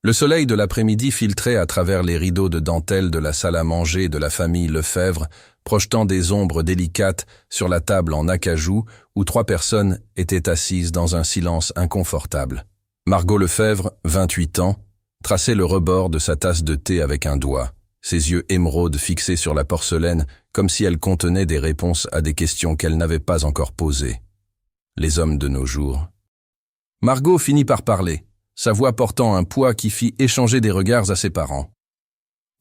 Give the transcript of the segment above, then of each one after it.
Le soleil de l'après-midi filtrait à travers les rideaux de dentelle de la salle à manger de la famille Lefebvre, projetant des ombres délicates sur la table en acajou où 3 personnes étaient assises dans un silence inconfortable. Margot Lefebvre, 28 ans, traçait le rebord de sa tasse de thé avec un doigt, ses yeux émeraudes fixés sur la porcelaine comme si elle contenait des réponses à des questions qu'elle n'avait pas encore posées. Les hommes de nos jours. Margot finit par parler, sa voix portant un poids qui fit échanger des regards à ses parents.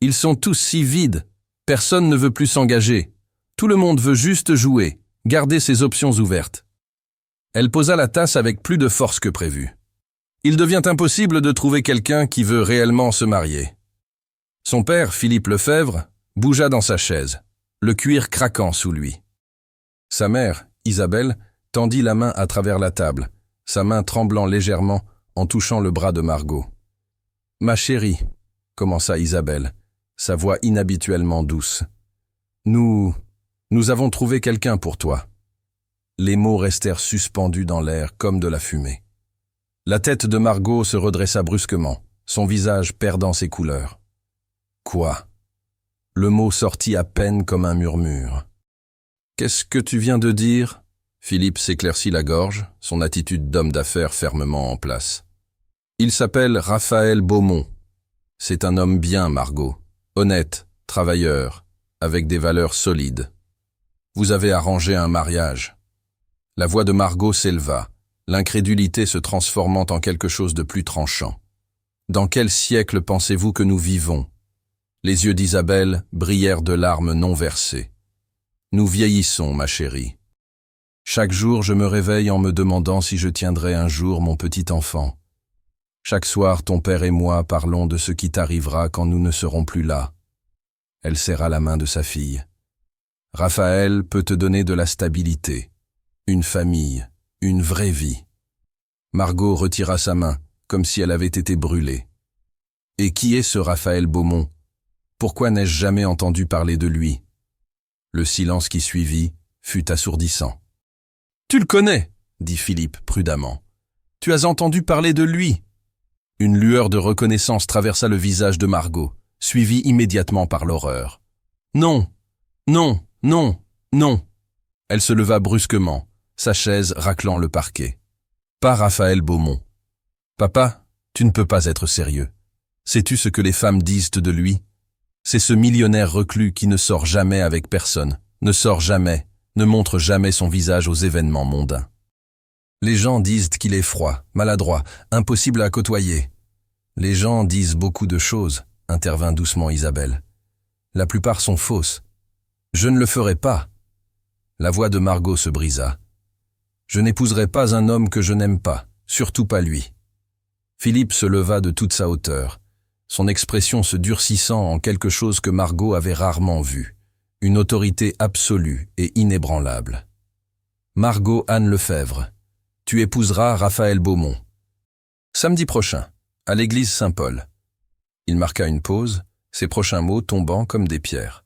Ils sont tous si vides, personne ne veut plus s'engager, tout le monde veut juste jouer, garder ses options ouvertes. Elle posa la tasse avec plus de force que prévu. Il devient impossible de trouver quelqu'un qui veut réellement se marier. Son père, Philippe Lefebvre, bougea dans sa chaise, le cuir craquant sous lui. Sa mère, Isabelle, tendit la main à travers la table, sa main tremblant légèrement en touchant le bras de Margot. « Ma chérie », commença Isabelle, sa voix inhabituellement douce. « Nous avons trouvé quelqu'un pour toi. » Les mots restèrent suspendus dans l'air comme de la fumée. La tête de Margot se redressa brusquement, son visage perdant ses couleurs. « Quoi ?» Le mot sortit à peine comme un murmure. « Qu'est-ce que tu viens de dire ?» Philippe s'éclaircit la gorge, son attitude d'homme d'affaires fermement en place. « Il s'appelle Raphaël Beaumont. C'est un homme bien, Margot, honnête, travailleur, avec des valeurs solides. Vous avez arrangé un mariage. » La voix de Margot s'éleva, l'incrédulité se transformant en quelque chose de plus tranchant. « Dans quel siècle pensez-vous que nous vivons ?» Les yeux d'Isabelle brillèrent de larmes non versées. « Nous vieillissons, ma chérie. Chaque jour, je me réveille en me demandant si je tiendrai un jour mon petit enfant. Chaque soir, ton père et moi parlons de ce qui t'arrivera quand nous ne serons plus là. » Elle serra la main de sa fille. « Raphaël peut te donner de la stabilité, une famille, une vraie vie. » Margot retira sa main, comme si elle avait été brûlée. « Et qui est ce Raphaël Beaumont ? Pourquoi n'ai-je jamais entendu parler de lui ?» Le silence qui suivit fut assourdissant. « Tu le connais, » dit Philippe prudemment. « Tu as entendu parler de lui ?» Une lueur de reconnaissance traversa le visage de Margot, suivie immédiatement par l'horreur. « Non, non, non, non !» Elle se leva brusquement, sa chaise raclant le parquet. « Pas Raphaël Beaumont. Papa, tu ne peux pas être sérieux. Sais-tu ce que les femmes disent de lui ? C'est ce millionnaire reclus qui ne sort jamais avec personne, ne sort jamais, ne montre jamais son visage aux événements mondains. Les gens disent qu'il est froid, maladroit, impossible à côtoyer. Les gens disent beaucoup de choses, intervint doucement Isabelle. La plupart sont fausses. Je ne le ferai pas. La voix de Margot se brisa. Je n'épouserai pas un homme que je n'aime pas, surtout pas lui. Philippe se leva de toute sa hauteur, son expression se durcissant en quelque chose que Margot avait rarement vu. Une autorité absolue et inébranlable. Margot Anne Lefebvre, tu épouseras Raphaël Beaumont. Samedi prochain, à l'église Saint-Paul. Il marqua une pause, ses prochains mots tombant comme des pierres.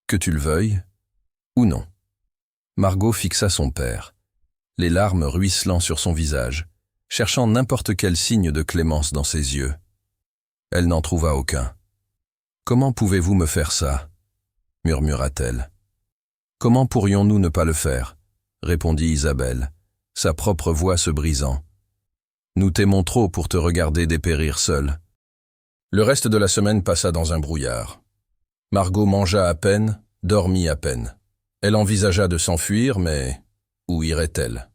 Que tu le veuilles, ou non. Margot fixa son père, les larmes ruisselant sur son visage, cherchant n'importe quel signe de clémence dans ses yeux. Elle n'en trouva aucun. « Comment pouvez-vous me faire ça ?» murmura-t-elle. « Comment pourrions-nous ne pas le faire ?» répondit Isabelle, sa propre voix se brisant. « Nous t'aimons trop pour te regarder dépérir seule. » Le reste de la semaine passa dans un brouillard. Margot mangea à peine, dormit à peine. Elle envisagea de s'enfuir, mais où irait-elle?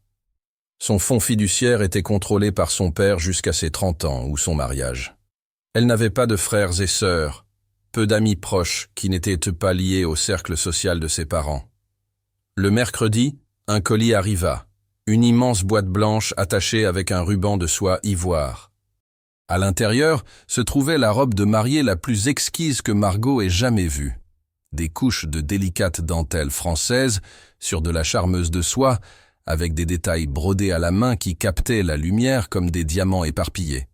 Son fonds fiduciaire était contrôlé par son père jusqu'à ses 30 ans ou son mariage. Elle n'avait pas de frères et sœurs, peu d'amis proches qui n'étaient pas liés au cercle social de ses parents. Le mercredi, un colis arriva, une immense boîte blanche attachée avec un ruban de soie ivoire. À l'intérieur se trouvait la robe de mariée la plus exquise que Margot ait jamais vue. Des couches de délicates dentelles françaises sur de la charmeuse de soie, avec des détails brodés à la main qui captaient la lumière comme des diamants éparpillés.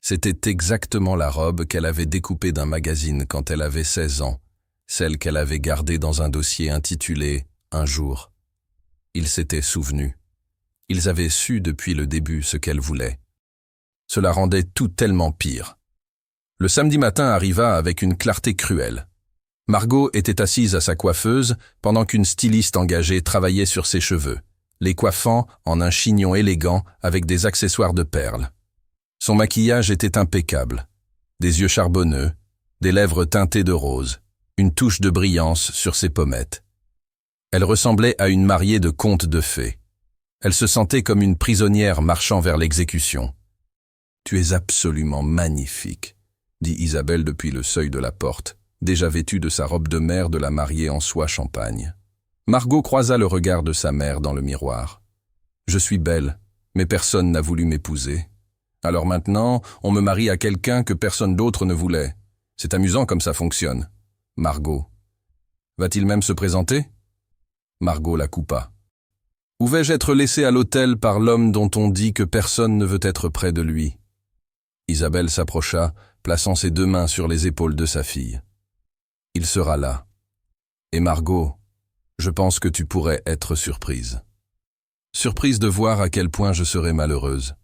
C'était exactement la robe qu'elle avait découpée d'un magazine quand elle avait 16 ans, celle qu'elle avait gardée dans un dossier intitulé « Un jour ». Ils s'étaient souvenus. Ils avaient su depuis le début ce qu'elle voulait. Cela rendait tout tellement pire. Le samedi matin arriva avec une clarté cruelle. Margot était assise à sa coiffeuse pendant qu'une styliste engagée travaillait sur ses cheveux, les coiffant en un chignon élégant avec des accessoires de perles. Son maquillage était impeccable. Des yeux charbonneux, des lèvres teintées de rose, une touche de brillance sur ses pommettes. Elle ressemblait à une mariée de contes de fées. Elle se sentait comme une prisonnière marchant vers l'exécution. « Tu es absolument magnifique », dit Isabelle depuis le seuil de la porte, déjà vêtue de sa robe de mère de la mariée en soie champagne. Margot croisa le regard de sa mère dans le miroir. « Je suis belle, mais personne n'a voulu m'épouser. Alors maintenant, on me marie à quelqu'un que personne d'autre ne voulait. C'est amusant comme ça fonctionne. » Margot. « Va-t-il même se présenter ?» Margot la coupa. « Où vais-je être laissée à l'hôtel par l'homme dont on dit que personne ne veut être près de lui ?» Isabelle s'approcha, plaçant ses deux mains sur les épaules de sa fille. « Il sera là. Et Margot, je pense que tu pourrais être surprise. Surprise de voir à quel point je serais malheureuse. »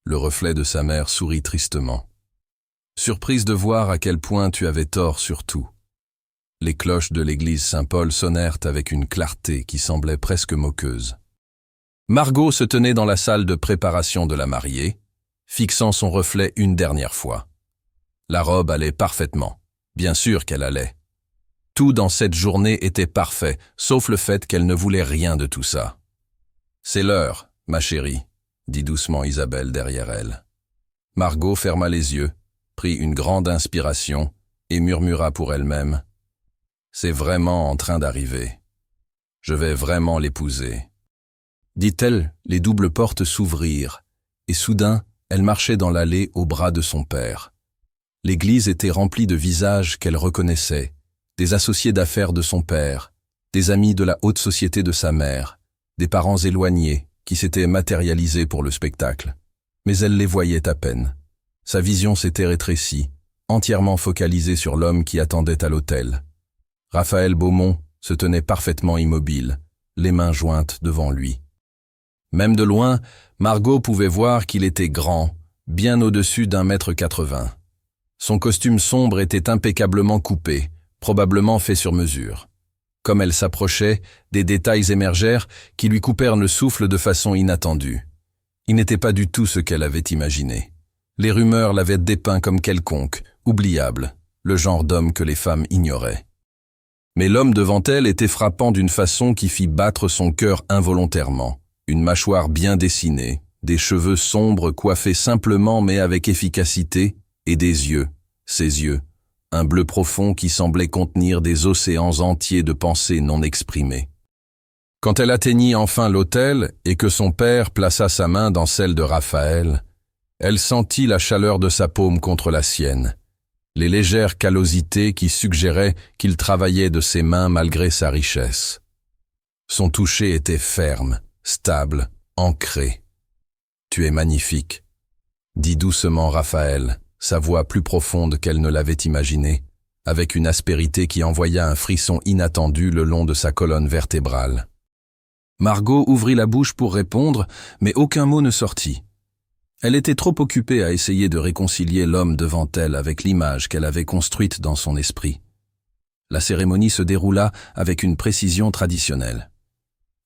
Le reflet de sa mère sourit tristement. « Surprise de voir à quel point tu avais tort sur tout. » Les cloches de l'église Saint-Paul sonnèrent avec une clarté qui semblait presque moqueuse. Margot se tenait dans la salle de préparation de la mariée, fixant son reflet une dernière fois. La robe allait parfaitement. Bien sûr qu'elle allait. Tout dans cette journée était parfait, sauf le fait qu'elle ne voulait rien de tout ça. « C'est l'heure, ma chérie », dit doucement Isabelle derrière elle. Margot ferma les yeux, prit une grande inspiration et murmura pour elle-même: « C'est vraiment en train d'arriver. Je vais vraiment l'épouser. » Dit-elle, les doubles portes s'ouvrirent, et soudain, elle marchait dans l'allée au bras de son père. L'église était remplie de visages qu'elle reconnaissait, des associés d'affaires de son père, des amis de la haute société de sa mère, des parents éloignés qui s'étaient matérialisés pour le spectacle. Mais elle les voyait à peine. Sa vision s'était rétrécie, entièrement focalisée sur l'homme qui attendait à l'autel. Raphaël Beaumont se tenait parfaitement immobile, les mains jointes devant lui. Même de loin, Margot pouvait voir qu'il était grand, bien au-dessus d'1,80 m. Son costume sombre était impeccablement coupé, probablement fait sur mesure. Comme elle s'approchait, des détails émergèrent qui lui coupèrent le souffle de façon inattendue. Il n'était pas du tout ce qu'elle avait imaginé. Les rumeurs l'avaient dépeint comme quelconque, oubliable, le genre d'homme que les femmes ignoraient. Mais l'homme devant elle était frappant d'une façon qui fit battre son cœur involontairement. Une mâchoire bien dessinée, des cheveux sombres coiffés simplement mais avec efficacité, et des yeux, ses yeux, un bleu profond qui semblait contenir des océans entiers de pensées non exprimées. Quand elle atteignit enfin l'autel et que son père plaça sa main dans celle de Raphaël, elle sentit la chaleur de sa paume contre la sienne, les légères callosités qui suggéraient qu'il travaillait de ses mains malgré sa richesse. Son toucher était ferme, stable, ancré. « Tu es magnifique », dit doucement Raphaël, sa voix plus profonde qu'elle ne l'avait imaginé, avec une aspérité qui envoya un frisson inattendu le long de sa colonne vertébrale. Margot ouvrit la bouche pour répondre, mais aucun mot ne sortit. Elle était trop occupée à essayer de réconcilier l'homme devant elle avec l'image qu'elle avait construite dans son esprit. La cérémonie se déroula avec une précision traditionnelle.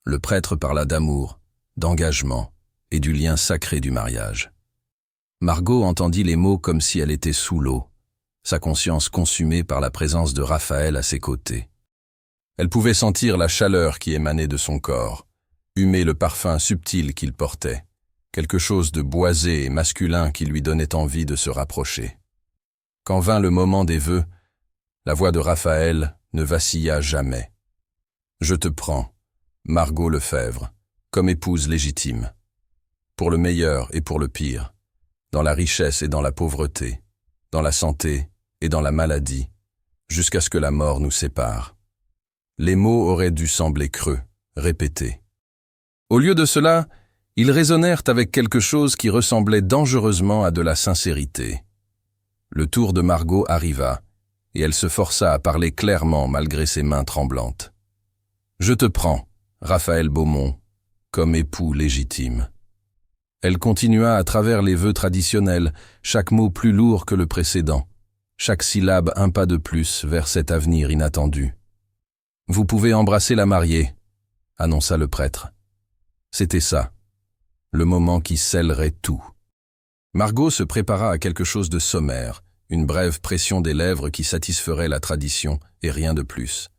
Le prêtre parla d'amour, d'engagement et du lien sacré du mariage. Margot entendit les mots comme si elle était sous l'eau, sa conscience consumée par la présence de Raphaël à ses côtés. Elle pouvait sentir la chaleur qui émanait de son corps, humer le parfum subtil qu'il portait, quelque chose de boisé et masculin qui lui donnait envie de se rapprocher. Quand vint le moment des vœux, la voix de Raphaël ne vacilla jamais. « Je te prends, Margot Lefebvre, comme épouse légitime, pour le meilleur et pour le pire, dans la richesse et dans la pauvreté, dans la santé et dans la maladie, jusqu'à ce que la mort nous sépare. » Les mots auraient dû sembler creux, répétés. Au lieu de cela, ils résonnèrent avec quelque chose qui ressemblait dangereusement à de la sincérité. Le tour de Margot arriva, et elle se força à parler clairement malgré ses mains tremblantes. « Je te prends, Raphaël Beaumont, comme époux légitime. » Elle continua à travers les vœux traditionnels, chaque mot plus lourd que le précédent, chaque syllabe un pas de plus vers cet avenir inattendu. « Vous pouvez embrasser la mariée », annonça le prêtre. C'était ça, le moment qui scellerait tout. Margot se prépara à quelque chose de sommaire, une brève pression des lèvres qui satisferait la tradition et rien de plus.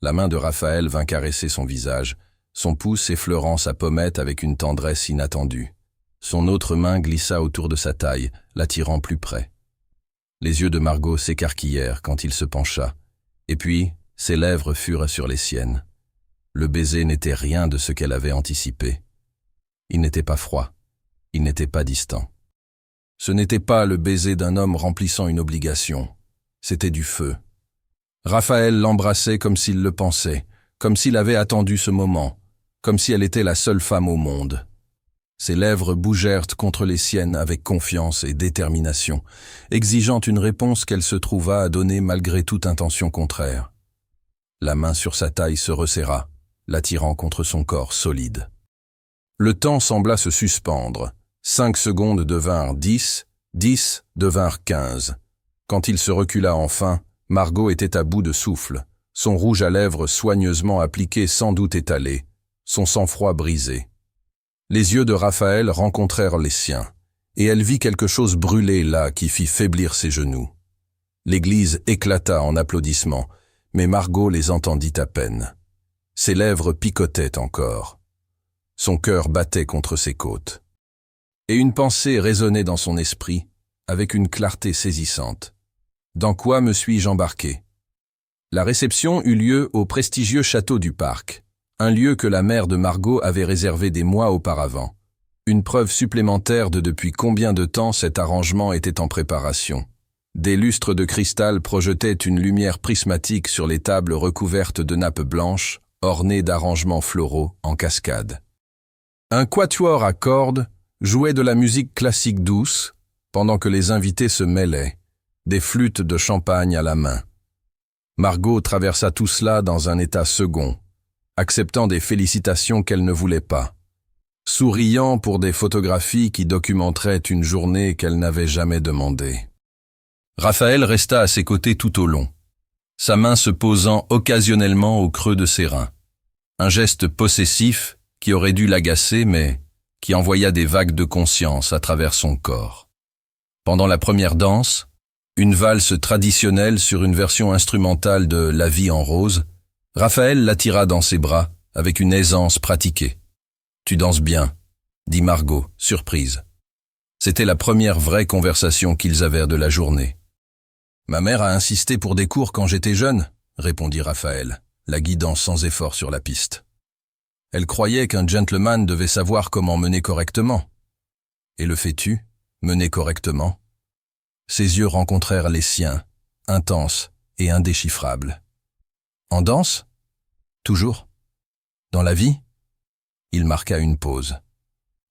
La main de Raphaël vint caresser son visage, son pouce effleurant sa pommette avec une tendresse inattendue. Son autre main glissa autour de sa taille, l'attirant plus près. Les yeux de Margot s'écarquillèrent quand il se pencha, et puis ses lèvres furent sur les siennes. Le baiser n'était rien de ce qu'elle avait anticipé. Il n'était pas froid, il n'était pas distant. Ce n'était pas le baiser d'un homme remplissant une obligation, c'était du feu. Raphaël l'embrassait comme s'il le pensait, comme s'il avait attendu ce moment, comme si elle était la seule femme au monde. Ses lèvres bougèrent contre les siennes avec confiance et détermination, exigeant une réponse qu'elle se trouva à donner malgré toute intention contraire. La main sur sa taille se resserra, l'attirant contre son corps solide. Le temps sembla se suspendre. 5 secondes devinrent 10, 10 devinrent 15. Quand il se recula enfin, Margot était à bout de souffle, son rouge à lèvres soigneusement appliqué sans doute étalé, son sang-froid brisé. Les yeux de Raphaël rencontrèrent les siens, et elle vit quelque chose brûler là qui fit faiblir ses genoux. L'église éclata en applaudissements, mais Margot les entendit à peine. Ses lèvres picotaient encore. Son cœur battait contre ses côtes. Et une pensée résonnait dans son esprit, avec une clarté saisissante. Dans quoi me suis-je embarqué? La réception eut lieu au prestigieux château du Parc, un lieu que la mère de Margot avait réservé des mois auparavant. Une preuve supplémentaire de depuis combien de temps cet arrangement était en préparation. Des lustres de cristal projetaient une lumière prismatique sur les tables recouvertes de nappes blanches, ornées d'arrangements floraux en cascade. Un quatuor à cordes jouait de la musique classique douce, pendant que les invités se mêlaient, des flûtes de champagne à la main. Margot traversa tout cela dans un état second, acceptant des félicitations qu'elle ne voulait pas, souriant pour des photographies qui documenteraient une journée qu'elle n'avait jamais demandée. Raphaël resta à ses côtés tout au long, sa main se posant occasionnellement au creux de ses reins. Un geste possessif qui aurait dû l'agacer, mais qui envoya des vagues de conscience à travers son corps. Pendant la première danse, une valse traditionnelle sur une version instrumentale de La vie en rose, Raphaël l'attira dans ses bras avec une aisance pratiquée. « Tu danses bien », dit Margot, surprise. C'était la première vraie conversation qu'ils avaient de la journée. « Ma mère a insisté pour des cours quand j'étais jeune », répondit Raphaël, la guidant sans effort sur la piste. Elle croyait qu'un gentleman devait savoir comment mener correctement. Et le fais-tu, mener correctement? Ses yeux rencontrèrent les siens, intenses et indéchiffrables. En danse? Toujours? Dans la vie? Il marqua une pause,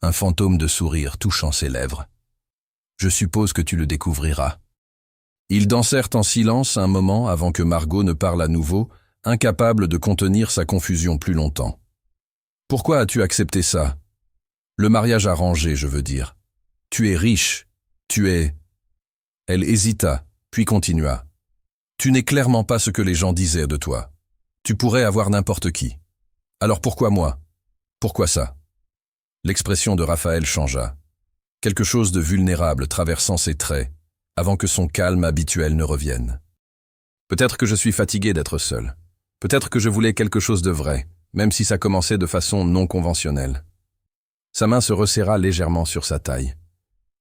un fantôme de sourire touchant ses lèvres. Je suppose que tu le découvriras. Ils dansèrent en silence un moment avant que Margot ne parle à nouveau, incapable de contenir sa confusion plus longtemps. Pourquoi as-tu accepté ça? Le mariage arrangé, je veux dire. Tu es riche, tu es... Elle hésita, puis continua. Tu n'es clairement pas ce que les gens disaient de toi. Tu pourrais avoir n'importe qui. Alors pourquoi moi? Pourquoi ça? L'expression de Raphaël changea. Quelque chose de vulnérable traversant ses traits, avant que son calme habituel ne revienne. Peut-être que je suis fatigué d'être seul. Peut-être que je voulais quelque chose de vrai, même si ça commençait de façon non conventionnelle. Sa main se resserra légèrement sur sa taille.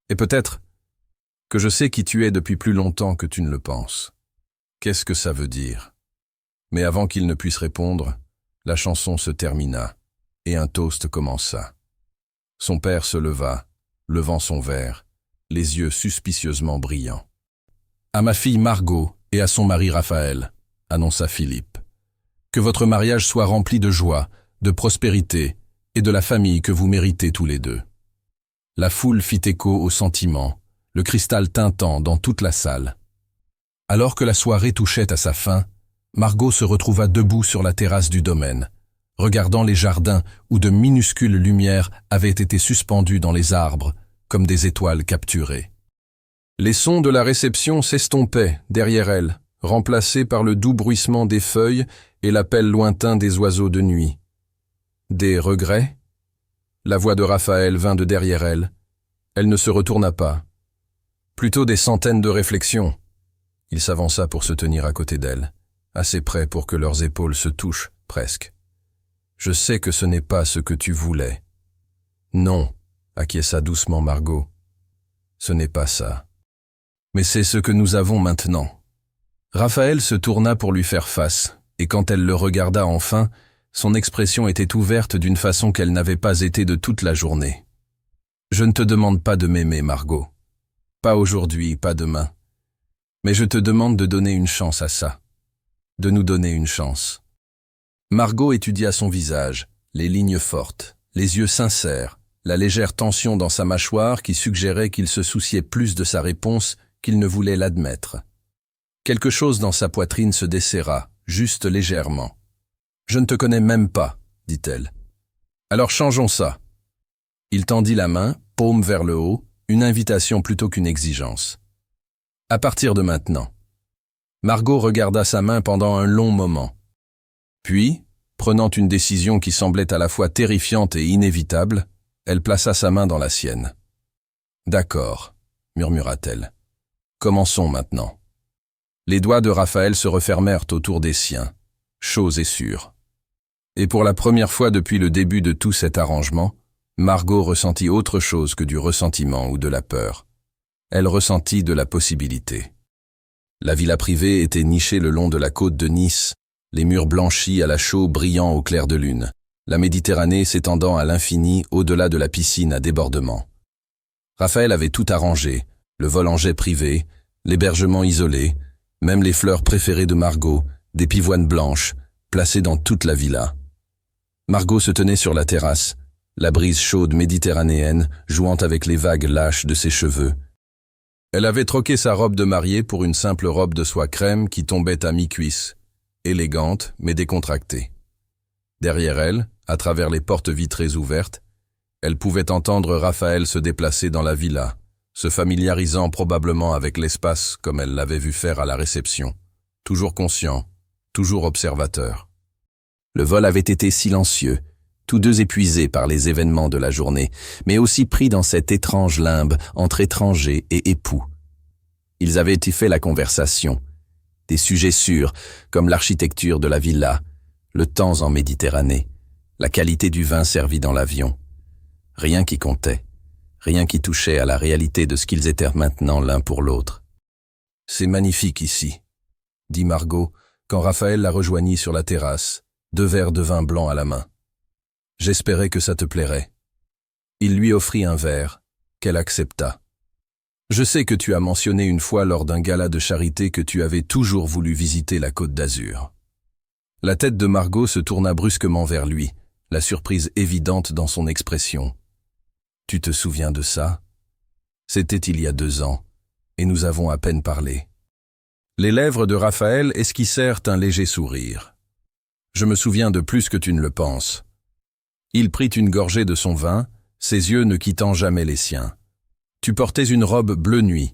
Et peut-être que je sais qui tu es depuis plus longtemps que tu ne le penses. Qu'est-ce que ça veut dire? Mais avant qu'il ne puisse répondre, la chanson se termina, et un toast commença. Son père se leva, levant son verre, les yeux suspicieusement brillants. « À ma fille Margot et à son mari Raphaël, » annonça Philippe. « Que votre mariage soit rempli de joie, de prospérité et de la famille que vous méritez tous les deux. » La foule fit écho aux sentiments, le cristal tintant dans toute la salle. Alors que la soirée touchait à sa fin, Margot se retrouva debout sur la terrasse du domaine, regardant les jardins où de minuscules lumières avaient été suspendues dans les arbres, comme des étoiles capturées. Les sons de la réception s'estompaient derrière elle, remplacés par le doux bruissement des feuilles et l'appel lointain des oiseaux de nuit. Des regrets? La voix de Raphaël vint de derrière elle. Elle ne se retourna pas. Plutôt des centaines de réflexions. Il s'avança pour se tenir à côté d'elle, assez près pour que leurs épaules se touchent, presque. « Je sais que ce n'est pas ce que tu voulais. »« Non, » acquiesça doucement Margot. « Ce n'est pas ça. Mais c'est ce que nous avons maintenant. » Raphaël se tourna pour lui faire face, et quand elle le regarda enfin, son expression était ouverte d'une façon qu'elle n'avait pas été de toute la journée. « Je ne te demande pas de m'aimer, Margot. Pas aujourd'hui, pas demain. Mais je te demande de donner une chance à ça. De nous donner une chance. » Margot étudia son visage, les lignes fortes, les yeux sincères, la légère tension dans sa mâchoire qui suggérait qu'il se souciait plus de sa réponse qu'il ne voulait l'admettre. Quelque chose dans sa poitrine se desserra, juste légèrement. « Je ne te connais même pas, dit-elle. Alors changeons ça. » Il tendit la main, paume vers le haut, une invitation plutôt qu'une exigence. « À partir de maintenant. » Margot regarda sa main pendant un long moment. Puis, prenant une décision qui semblait à la fois terrifiante et inévitable, elle plaça sa main dans la sienne. « D'accord, » murmura-t-elle. « Commençons maintenant. » Les doigts de Raphaël se refermèrent autour des siens, chauds et sûrs. Et pour la première fois depuis le début de tout cet arrangement, Margot ressentit autre chose que du ressentiment ou de la peur. Elle ressentit de la possibilité. La villa privée était nichée le long de la côte de Nice, les murs blanchis à la chaux brillant au clair de lune, la Méditerranée s'étendant à l'infini au-delà de la piscine à débordement. Raphaël avait tout arrangé, le vol en jet privé, l'hébergement isolé, même les fleurs préférées de Margot, des pivoines blanches, placées dans toute la villa. Margot se tenait sur la terrasse, la brise chaude méditerranéenne jouant avec les vagues lâches de ses cheveux. Elle avait troqué sa robe de mariée pour une simple robe de soie crème qui tombait à mi-cuisse, élégante mais décontractée. Derrière elle, à travers les portes vitrées ouvertes, elle pouvait entendre Raphaël se déplacer dans la villa, se familiarisant probablement avec l'espace comme elle l'avait vu faire à la réception, toujours conscient, toujours observateur. Le vol avait été silencieux, tous deux épuisés par les événements de la journée, mais aussi pris dans cette étrange limbe entre étrangers et époux. Ils avaient étouffé la conversation, des sujets sûrs, comme l'architecture de la villa, le temps en Méditerranée, la qualité du vin servi dans l'avion. Rien qui comptait, rien qui touchait à la réalité de ce qu'ils étaient maintenant l'un pour l'autre. « C'est magnifique ici », dit Margot, quand Raphaël la rejoignit sur la terrasse, 2 verres de vin blanc à la main. « J'espérais que ça te plairait. » Il lui offrit un verre, qu'elle accepta. « Je sais que tu as mentionné une fois lors d'un gala de charité que tu avais toujours voulu visiter la Côte d'Azur. » La tête de Margot se tourna brusquement vers lui, la surprise évidente dans son expression. « Tu te souviens de ça? C'était il y a 2 ans, et nous avons à peine parlé. » Les lèvres de Raphaël esquissèrent un léger sourire. « Je me souviens de plus que tu ne le penses. » Il prit une gorgée de son vin, ses yeux ne quittant jamais les siens. Tu portais une robe bleu nuit.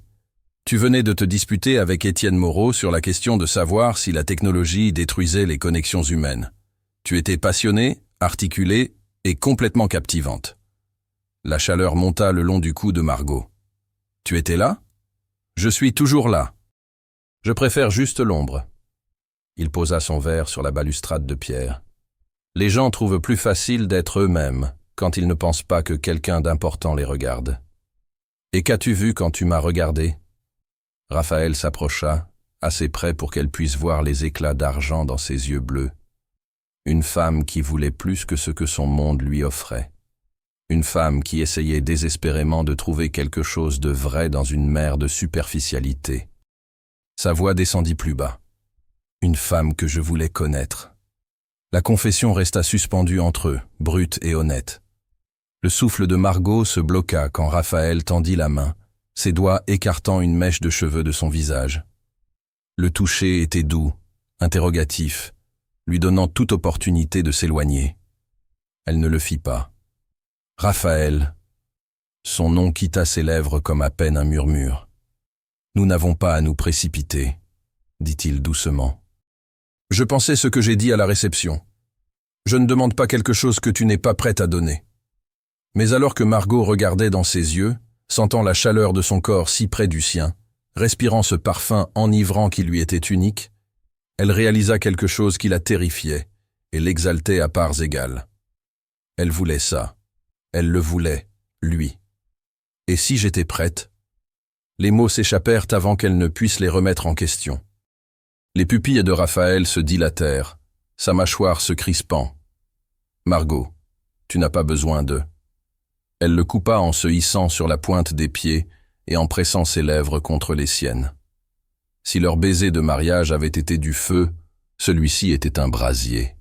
Tu venais de te disputer avec Étienne Moreau sur la question de savoir si la technologie détruisait les connexions humaines. Tu étais passionnée, articulée et complètement captivante. La chaleur monta le long du cou de Margot. Tu étais là? Je suis toujours là. Je préfère juste l'ombre. Il posa son verre sur la balustrade de pierre. Les gens trouvent plus facile d'être eux-mêmes quand ils ne pensent pas que quelqu'un d'important les regarde. Et qu'as-tu vu quand tu m'as regardé? Raphaël s'approcha, assez près pour qu'elle puisse voir les éclats d'argent dans ses yeux bleus. Une femme qui voulait plus que ce que son monde lui offrait. Une femme qui essayait désespérément de trouver quelque chose de vrai dans une mer de superficialité. Sa voix descendit plus bas. Une femme que je voulais connaître. La confession resta suspendue entre eux, brute et honnête. Le souffle de Margot se bloqua quand Raphaël tendit la main, ses doigts écartant une mèche de cheveux de son visage. Le toucher était doux, interrogatif, lui donnant toute opportunité de s'éloigner. Elle ne le fit pas. Raphaël. Son nom quitta ses lèvres comme à peine un murmure. Nous n'avons pas à nous précipiter, dit-il doucement. Je pensais ce que j'ai dit à la réception. Je ne demande pas quelque chose que tu n'es pas prête à donner. Mais alors que Margot regardait dans ses yeux, sentant la chaleur de son corps si près du sien, respirant ce parfum enivrant qui lui était unique, elle réalisa quelque chose qui la terrifiait et l'exaltait à parts égales. Elle voulait ça. Elle le voulait, lui. Et si j'étais prête? Les mots s'échappèrent avant qu'elle ne puisse les remettre en question. Les pupilles de Raphaël se dilatèrent, sa mâchoire se crispant. Margot, tu n'as pas besoin d'eux. Elle le coupa en se hissant sur la pointe des pieds et en pressant ses lèvres contre les siennes. Si leur baiser de mariage avait été du feu, celui-ci était un brasier.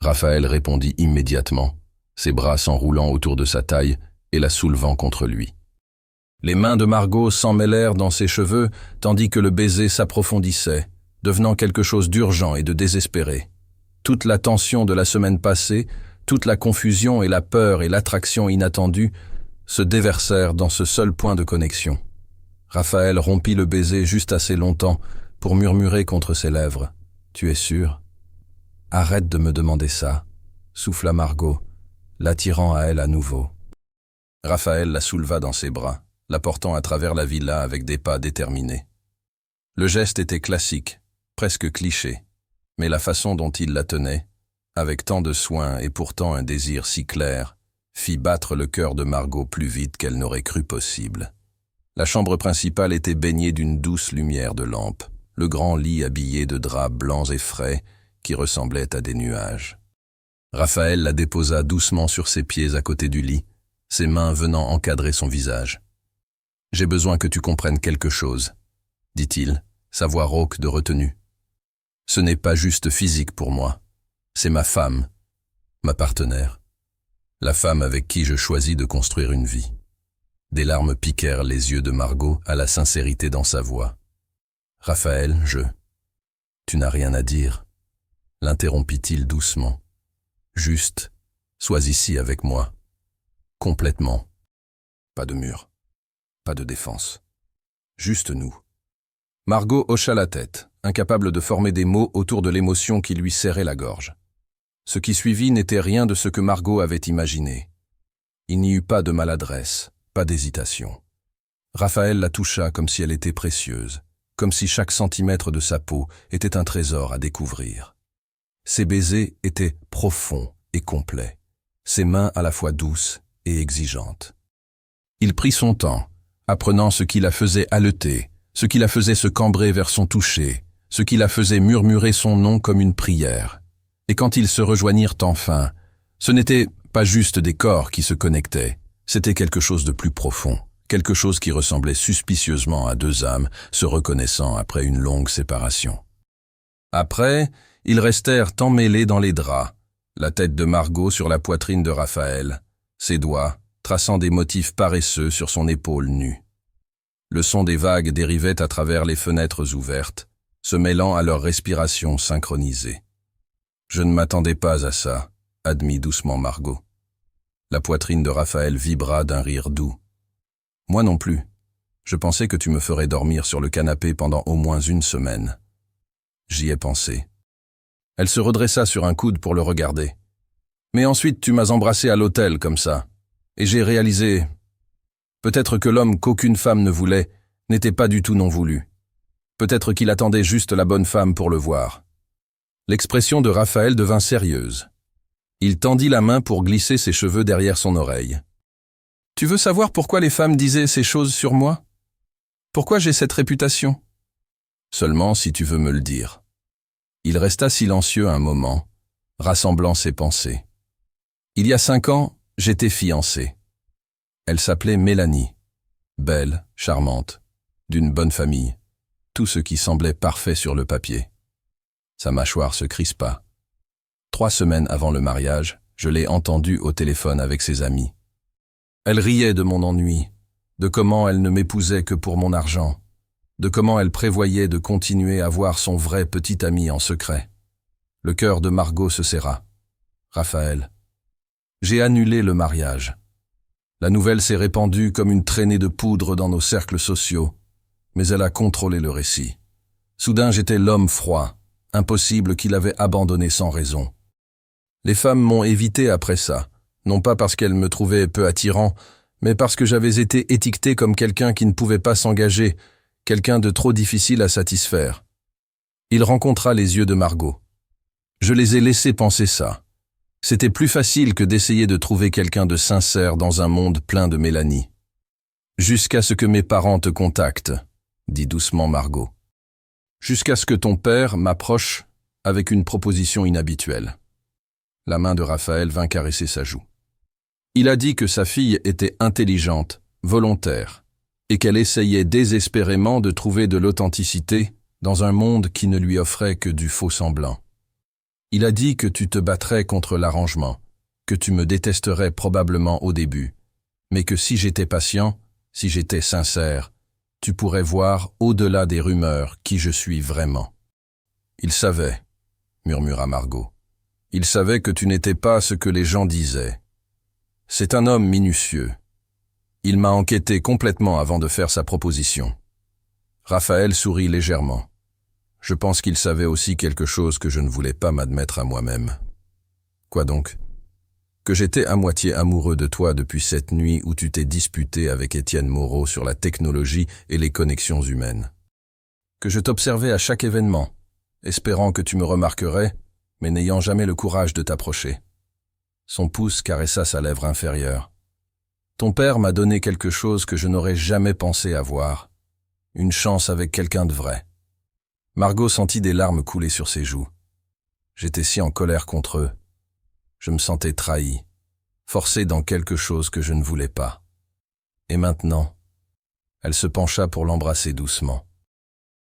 Raphaël répondit immédiatement, ses bras s'enroulant autour de sa taille et la soulevant contre lui. Les mains de Margot s'emmêlèrent dans ses cheveux tandis que le baiser s'approfondissait, devenant quelque chose d'urgent et de désespéré. Toute la tension de la semaine passée, toute la confusion et la peur et l'attraction inattendue se déversèrent dans ce seul point de connexion. Raphaël rompit le baiser juste assez longtemps pour murmurer contre ses lèvres. « Tu es sûr ?»« Arrête de me demander ça », souffla Margot, l'attirant à elle à nouveau. Raphaël la souleva dans ses bras, la portant à travers la villa avec des pas déterminés. Le geste était classique, presque cliché, mais la façon dont il la tenait, avec tant de soin et pourtant un désir si clair, fit battre le cœur de Margot plus vite qu'elle n'aurait cru possible. La chambre principale était baignée d'une douce lumière de lampe, le grand lit habillé de draps blancs et frais qui ressemblaient à des nuages. Raphaël la déposa doucement sur ses pieds à côté du lit, ses mains venant encadrer son visage. « J'ai besoin que tu comprennes quelque chose, » dit-il, sa voix rauque de retenue. « Ce n'est pas juste physique pour moi, c'est ma femme, ma partenaire, la femme avec qui je choisis de construire une vie. » Des larmes piquèrent les yeux de Margot à la sincérité dans sa voix. « Raphaël, Tu n'as rien à dire, » l'interrompit-il doucement. « Juste, sois ici avec moi. Complètement. Pas de mur, pas de défense. Juste nous. » Margot hocha la tête, incapable de former des mots autour de l'émotion qui lui serrait la gorge. Ce qui suivit n'était rien de ce que Margot avait imaginé. Il n'y eut pas de maladresse, pas d'hésitation. Raphaël la toucha comme si elle était précieuse, comme si chaque centimètre de sa peau était un trésor à découvrir. Ses baisers étaient profonds et complets, ses mains à la fois douces et exigeantes. Il prit son temps, apprenant ce qui la faisait haleter, ce qui la faisait se cambrer vers son toucher, ce qui la faisait murmurer son nom comme une prière. Et quand ils se rejoignirent enfin, ce n'était pas juste des corps qui se connectaient, c'était quelque chose de plus profond, quelque chose qui ressemblait suspicieusement à deux âmes se reconnaissant après une longue séparation. Après, ils restèrent emmêlés dans les draps, la tête de Margot sur la poitrine de Raphaël, ses doigts traçant des motifs paresseux sur son épaule nue. Le son des vagues dérivait à travers les fenêtres ouvertes, se mêlant à leur respiration synchronisée. « Je ne m'attendais pas à ça », admit doucement Margot. La poitrine de Raphaël vibra d'un rire doux. « Moi non plus. Je pensais que tu me ferais dormir sur le canapé pendant au moins une semaine. » J'y ai pensé. Elle se redressa sur un coude pour le regarder. « Mais ensuite tu m'as embrassé à l'hôtel comme ça, et j'ai réalisé... Peut-être que l'homme qu'aucune femme ne voulait n'était pas du tout non voulu. Peut-être qu'il attendait juste la bonne femme pour le voir. » L'expression de Raphaël devint sérieuse. Il tendit la main pour glisser ses cheveux derrière son oreille. « Tu veux savoir pourquoi les femmes disaient ces choses sur moi? Pourquoi j'ai cette réputation? Seulement si tu veux me le dire. » Il resta silencieux un moment, rassemblant ses pensées. « Il y a 5 ans, j'étais fiancé. Elle s'appelait Mélanie. Belle, charmante, d'une bonne famille, tout ce qui semblait parfait sur le papier. Sa mâchoire se crispa. 3 semaines avant le mariage, je l'ai entendue au téléphone avec ses amis. Elle riait de mon ennui, de comment elle ne m'épousait que pour mon argent, de comment elle prévoyait de continuer à voir son vrai petit ami en secret. Le cœur de Margot se serra. Raphaël. J'ai annulé le mariage. La nouvelle s'est répandue comme une traînée de poudre dans nos cercles sociaux, mais elle a contrôlé le récit. Soudain, j'étais l'homme froid, impossible qu'il avait abandonné sans raison. Les femmes m'ont évité après ça, non pas parce qu'elles me trouvaient peu attirant, mais parce que j'avais été étiqueté comme quelqu'un qui ne pouvait pas s'engager, quelqu'un de trop difficile à satisfaire. Il rencontra les yeux de Margot. Je les ai laissés penser ça. C'était plus facile que d'essayer de trouver quelqu'un de sincère dans un monde plein de Mélanie. Jusqu'à ce que mes parents te contactent, dit doucement Margot. Jusqu'à ce que ton père m'approche avec une proposition inhabituelle. La main de Raphaël vint caresser sa joue. Il a dit que sa fille était intelligente, volontaire, et qu'elle essayait désespérément de trouver de l'authenticité dans un monde qui ne lui offrait que du faux semblant. Il a dit que tu te battrais contre l'arrangement, que tu me détesterais probablement au début, mais que si j'étais patient, si j'étais sincère, tu pourrais voir au-delà des rumeurs qui je suis vraiment. Il savait, murmura Margot. Il savait que tu n'étais pas ce que les gens disaient. C'est un homme minutieux. Il m'a enquêté complètement avant de faire sa proposition. Raphaël sourit légèrement. Je pense qu'il savait aussi quelque chose que je ne voulais pas m'admettre à moi-même. Quoi donc? Que j'étais à moitié amoureux de toi depuis cette nuit où tu t'es disputé avec Étienne Moreau sur la technologie et les connexions humaines. Que je t'observais à chaque événement, espérant que tu me remarquerais, mais n'ayant jamais le courage de t'approcher. Son pouce caressa sa lèvre inférieure. Ton père m'a donné quelque chose que je n'aurais jamais pensé avoir. Une chance avec quelqu'un de vrai. Margot sentit des larmes couler sur ses joues. J'étais si en colère contre eux. Je me sentais trahi, forcé dans quelque chose que je ne voulais pas. Et maintenant, elle se pencha pour l'embrasser doucement.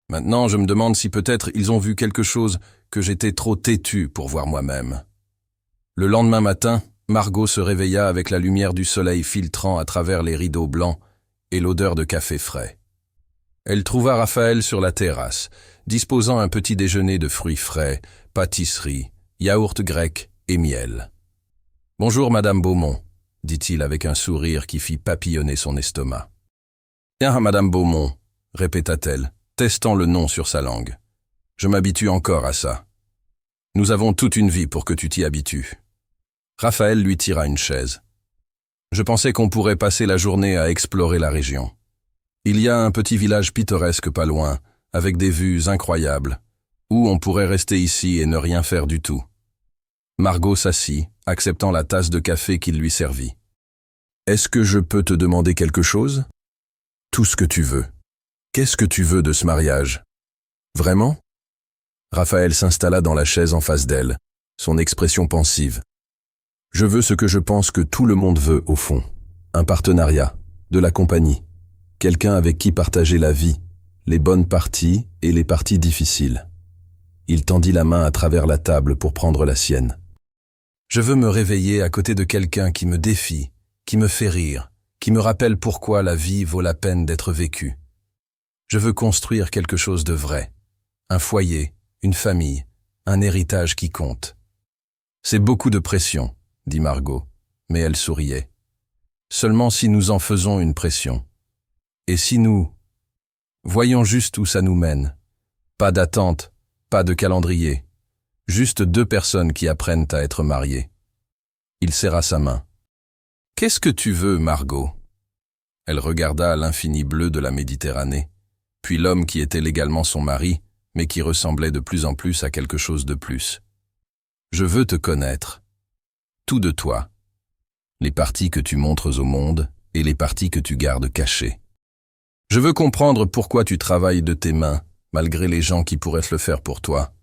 Maintenant, je me demande si peut-être ils ont vu quelque chose que j'étais trop têtu pour voir moi-même. Le lendemain matin, Margot se réveilla avec la lumière du soleil filtrant à travers les rideaux blancs et l'odeur de café frais. Elle trouva Raphaël sur la terrasse, disposant un petit déjeuner de fruits frais, pâtisserie, yaourt grec et miel. « Bonjour, Madame Beaumont », dit-il avec un sourire qui fit papillonner son estomac. « Bien, Madame Beaumont », répéta-t-elle, testant le nom sur sa langue. « Je m'habitue encore à ça. Nous avons toute une vie pour que tu t'y habitues. » Raphaël lui tira une chaise. « Je pensais qu'on pourrait passer la journée à explorer la région. Il y a un petit village pittoresque pas loin, avec des vues incroyables, où on pourrait rester ici et ne rien faire du tout. » Margot s'assit, acceptant la tasse de café qu'il lui servit. « Est-ce que je peux te demander quelque chose ? Tout ce que tu veux. Qu'est-ce que tu veux de ce mariage ? Vraiment ?» Raphaël s'installa dans la chaise en face d'elle, son expression pensive. « Je veux ce que je pense que tout le monde veut, au fond. Un partenariat, de la compagnie. Quelqu'un avec qui partager la vie, les bonnes parties et les parties difficiles. » Il tendit la main à travers la table pour prendre la sienne. « Je veux me réveiller à côté de quelqu'un qui me défie, qui me fait rire, qui me rappelle pourquoi la vie vaut la peine d'être vécue. Je veux construire quelque chose de vrai, un foyer, une famille, un héritage qui compte. » « C'est beaucoup de pression, » dit Margot, mais elle souriait. « Seulement si nous en faisons une pression. Et si nous... Voyons juste où ça nous mène. Pas d'attente, pas de calendrier. Juste deux personnes qui apprennent à être mariées. » Il serra sa main. « Qu'est-ce que tu veux, Margot ?» Elle regarda l'infini bleu de la Méditerranée, puis l'homme qui était légalement son mari, mais qui ressemblait de plus en plus à quelque chose de plus. « Je veux te connaître. Tout de toi. Les parties que tu montres au monde et les parties que tu gardes cachées. Je veux comprendre pourquoi tu travailles de tes mains, malgré les gens qui pourraient te le faire pour toi.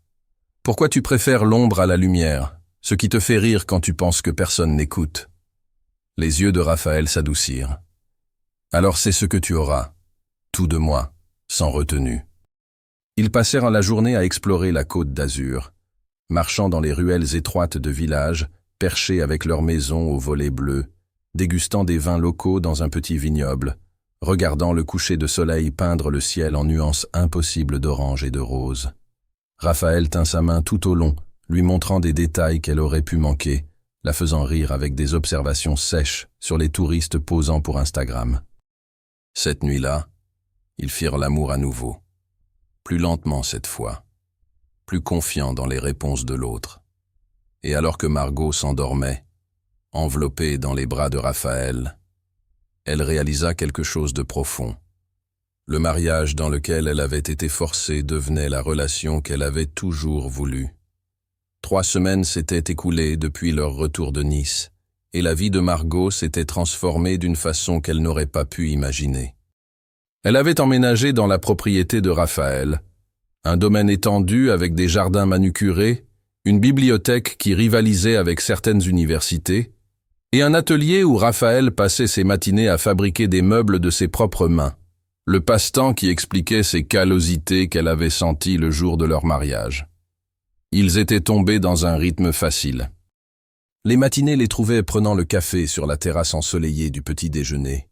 Pourquoi tu préfères l'ombre à la lumière, ce qui te fait rire quand tu penses que personne n'écoute. » Les yeux de Raphaël s'adoucirent. « Alors c'est ce que tu auras, tout de moi, sans retenue. » Ils passèrent la journée à explorer la côte d'Azur, marchant dans les ruelles étroites de villages, perchés avec leurs maisons aux volets bleus, dégustant des vins locaux dans un petit vignoble, regardant le coucher de soleil peindre le ciel en nuances impossibles d'orange et de rose. Raphaël tint sa main tout au long, lui montrant des détails qu'elle aurait pu manquer, la faisant rire avec des observations sèches sur les touristes posant pour Instagram. Cette nuit-là, ils firent l'amour à nouveau. Plus lentement cette fois, plus confiant dans les réponses de l'autre. Et alors que Margot s'endormait, enveloppée dans les bras de Raphaël, elle réalisa quelque chose de profond. Le mariage dans lequel elle avait été forcée devenait la relation qu'elle avait toujours voulu. 3 semaines s'étaient écoulées depuis leur retour de Nice, et la vie de Margot s'était transformée d'une façon qu'elle n'aurait pas pu imaginer. Elle avait emménagé dans la propriété de Raphaël, un domaine étendu avec des jardins manucurés, une bibliothèque qui rivalisait avec certaines universités, et un atelier où Raphaël passait ses matinées à fabriquer des meubles de ses propres mains, le passe-temps qui expliquait ces callosités qu'elle avait senties le jour de leur mariage. Ils étaient tombés dans un rythme facile. Les matinées les trouvaient prenant le café sur la terrasse ensoleillée du petit déjeuner.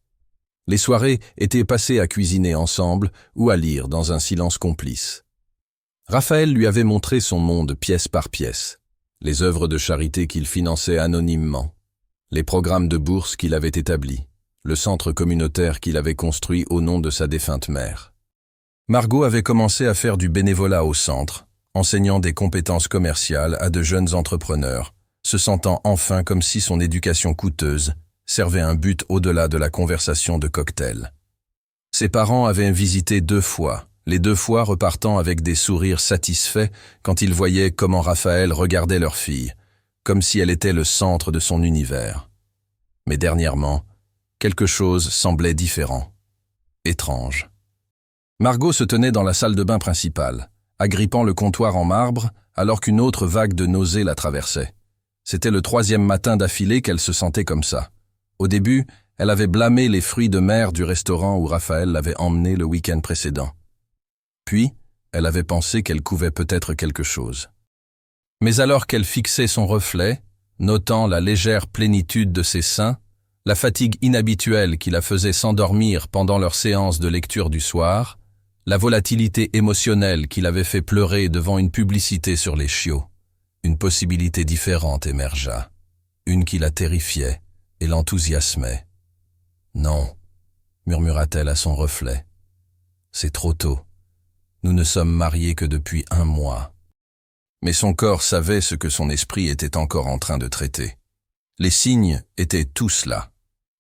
Les soirées étaient passées à cuisiner ensemble ou à lire dans un silence complice. Raphaël lui avait montré son monde pièce par pièce, les œuvres de charité qu'il finançait anonymement, les programmes de bourse qu'il avait établis, le centre communautaire qu'il avait construit au nom de sa défunte mère. Margot avait commencé à faire du bénévolat au centre, enseignant des compétences commerciales à de jeunes entrepreneurs, se sentant enfin comme si son éducation coûteuse servait un but au-delà de la conversation de cocktail. Ses parents avaient visité 2 fois, les 2 fois repartant avec des sourires satisfaits quand ils voyaient comment Raphaël regardait leur fille, comme si elle était le centre de son univers. Mais dernièrement, quelque chose semblait différent, étrange. Margot se tenait dans la salle de bain principale, agrippant le comptoir en marbre alors qu'une autre vague de nausées la traversait. C'était le 3e matin d'affilée qu'elle se sentait comme ça. Au début, elle avait blâmé les fruits de mer du restaurant où Raphaël l'avait emmenée le week-end précédent. Puis, elle avait pensé qu'elle couvait peut-être quelque chose. Mais alors qu'elle fixait son reflet, notant la légère plénitude de ses seins, la fatigue inhabituelle qui la faisait s'endormir pendant leur séance de lecture du soir, la volatilité émotionnelle qui l'avait fait pleurer devant une publicité sur les chiots, une possibilité différente émergea, une qui la terrifiait et l'enthousiasmait. « Non, murmura-t-elle à son reflet. C'est trop tôt. Nous ne sommes mariés que depuis 1 mois. » Mais son corps savait ce que son esprit était encore en train de traiter. Les signes étaient tous là.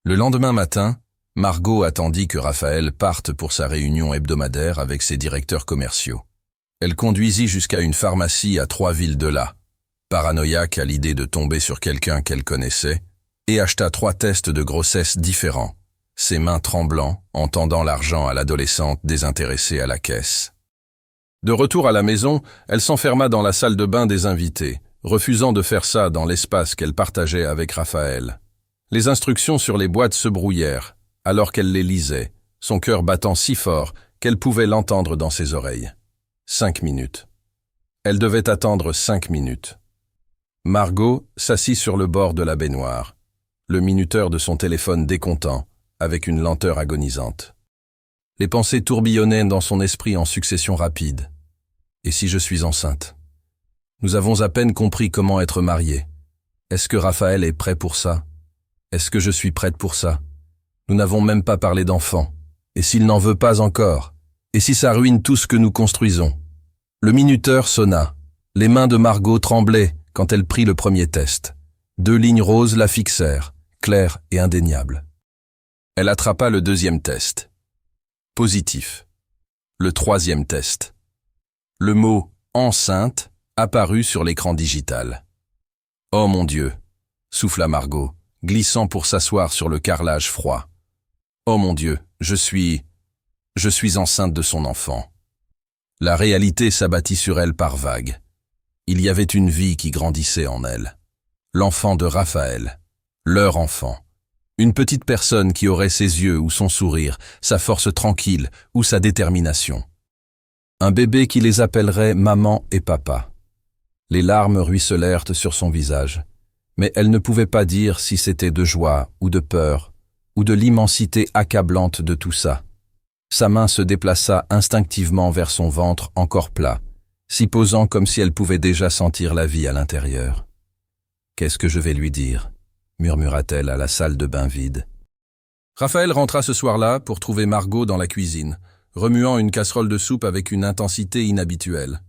Le lendemain matin, Margot attendit que Raphaël parte pour sa réunion hebdomadaire avec ses directeurs commerciaux. Elle conduisit jusqu'à une pharmacie à 3 villes de là, paranoïaque à l'idée de tomber sur quelqu'un qu'elle connaissait, et acheta 3 tests de grossesse différents, ses mains tremblant en tendant l'argent à l'adolescente désintéressée à la caisse. De retour à la maison, elle s'enferma dans la salle de bain des invités, refusant de faire ça dans l'espace qu'elle partageait avec Raphaël. Les instructions sur les boîtes se brouillèrent, alors qu'elle les lisait, son cœur battant si fort qu'elle pouvait l'entendre dans ses oreilles. 5 minutes. Elle devait attendre 5 minutes. Margot s'assit sur le bord de la baignoire, le minuteur de son téléphone décontent, avec une lenteur agonisante. Les pensées tourbillonnaient dans son esprit en succession rapide. Et si je suis enceinte? Nous avons à peine compris comment être mariés. Est-ce que Raphaël est prêt pour ça? Est-ce que je suis prête pour ça? Nous n'avons même pas parlé d'enfants. Et s'il n'en veut pas encore? Et si ça ruine tout ce que nous construisons? Le minuteur sonna. Les mains de Margot tremblaient quand elle prit le premier test. 2 lignes roses la fixèrent, claires et indéniables. Elle attrapa le 2e test. Positif. Le 3e test. Le mot « enceinte » apparut sur l'écran digital. « Oh mon Dieu !» souffla Margot, glissant pour s'asseoir sur le carrelage froid. « Oh mon Dieu, je suis enceinte de son enfant. » La réalité s'abattit sur elle par vagues. Il y avait une vie qui grandissait en elle. L'enfant de Raphaël. Leur enfant. Une petite personne qui aurait ses yeux ou son sourire, sa force tranquille ou sa détermination. Un bébé qui les appellerait maman et papa. Les larmes ruisselèrent sur son visage, mais elle ne pouvait pas dire si c'était de joie ou de peur, ou de l'immensité accablante de tout ça. Sa main se déplaça instinctivement vers son ventre encore plat, s'y posant comme si elle pouvait déjà sentir la vie à l'intérieur. « Qu'est-ce que je vais lui dire ?» murmura-t-elle à la salle de bain vide. Raphaël rentra ce soir-là pour trouver Margot dans la cuisine, remuant une casserole de soupe avec une intensité inhabituelle.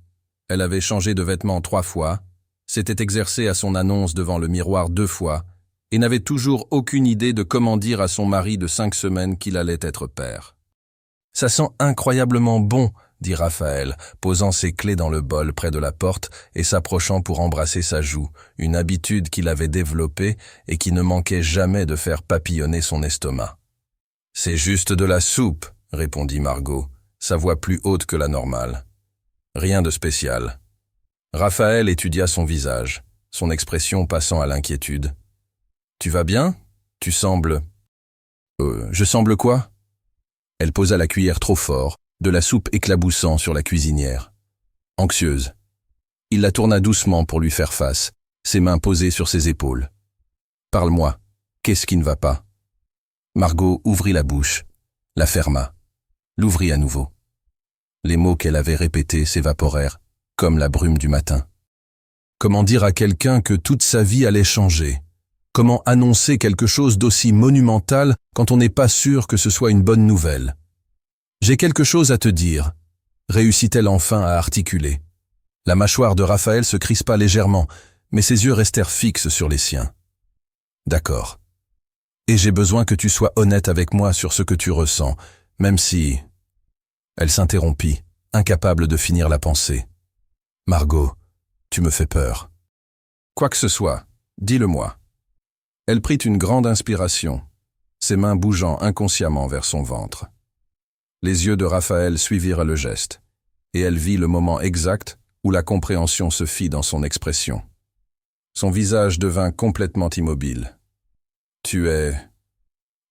Elle avait changé de vêtements 3 fois, s'était exercée à son annonce devant le miroir 2 fois, et n'avait toujours aucune idée de comment dire à son mari de 5 semaines qu'il allait être père. « Ça sent incroyablement bon », dit Raphaël, posant ses clés dans le bol près de la porte et s'approchant pour embrasser sa joue, une habitude qu'il avait développée et qui ne manquait jamais de faire papillonner son estomac. « C'est juste de la soupe », répondit Margot, sa voix plus haute que la normale. Rien de spécial. Raphaël étudia son visage, son expression passant à l'inquiétude. « Tu vas bien ? Tu sembles… »« Je semble quoi ?» Elle posa la cuillère trop fort, de la soupe éclaboussant sur la cuisinière. Anxieuse. Il la tourna doucement pour lui faire face, ses mains posées sur ses épaules. « Parle-moi, qu'est-ce qui ne va pas ?» Margot ouvrit la bouche, la ferma, l'ouvrit à nouveau. Les mots qu'elle avait répétés s'évaporèrent, comme la brume du matin. Comment dire à quelqu'un que toute sa vie allait changer ? Comment annoncer quelque chose d'aussi monumental quand on n'est pas sûr que ce soit une bonne nouvelle ? « J'ai quelque chose à te dire », réussit-elle enfin à articuler. La mâchoire de Raphaël se crispa légèrement, mais ses yeux restèrent fixes sur les siens. « D'accord. Et j'ai besoin que tu sois honnête avec moi sur ce que tu ressens, même si… » Elle s'interrompit, incapable de finir la pensée. « Margot, tu me fais peur. »« Quoi que ce soit, dis-le-moi. » Elle prit une grande inspiration, ses mains bougeant inconsciemment vers son ventre. Les yeux de Raphaël suivirent le geste, et elle vit le moment exact où la compréhension se fit dans son expression. Son visage devint complètement immobile. « Tu es… »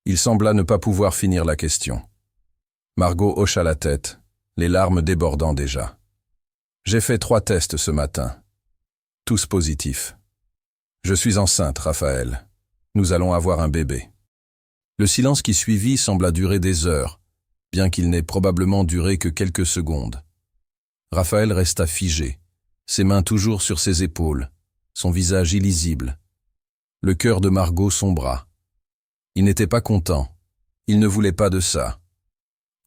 Il sembla ne pas pouvoir finir la question. Margot hocha la tête, les larmes débordant déjà. « J'ai fait 3 tests ce matin. Tous positifs. Je suis enceinte, Raphaël. Nous allons avoir un bébé. » Le silence qui suivit sembla durer des heures, bien qu'il n'ait probablement duré que quelques secondes. Raphaël resta figé, ses mains toujours sur ses épaules, son visage illisible. Le cœur de Margot sombra. Il n'était pas content, il ne voulait pas de ça.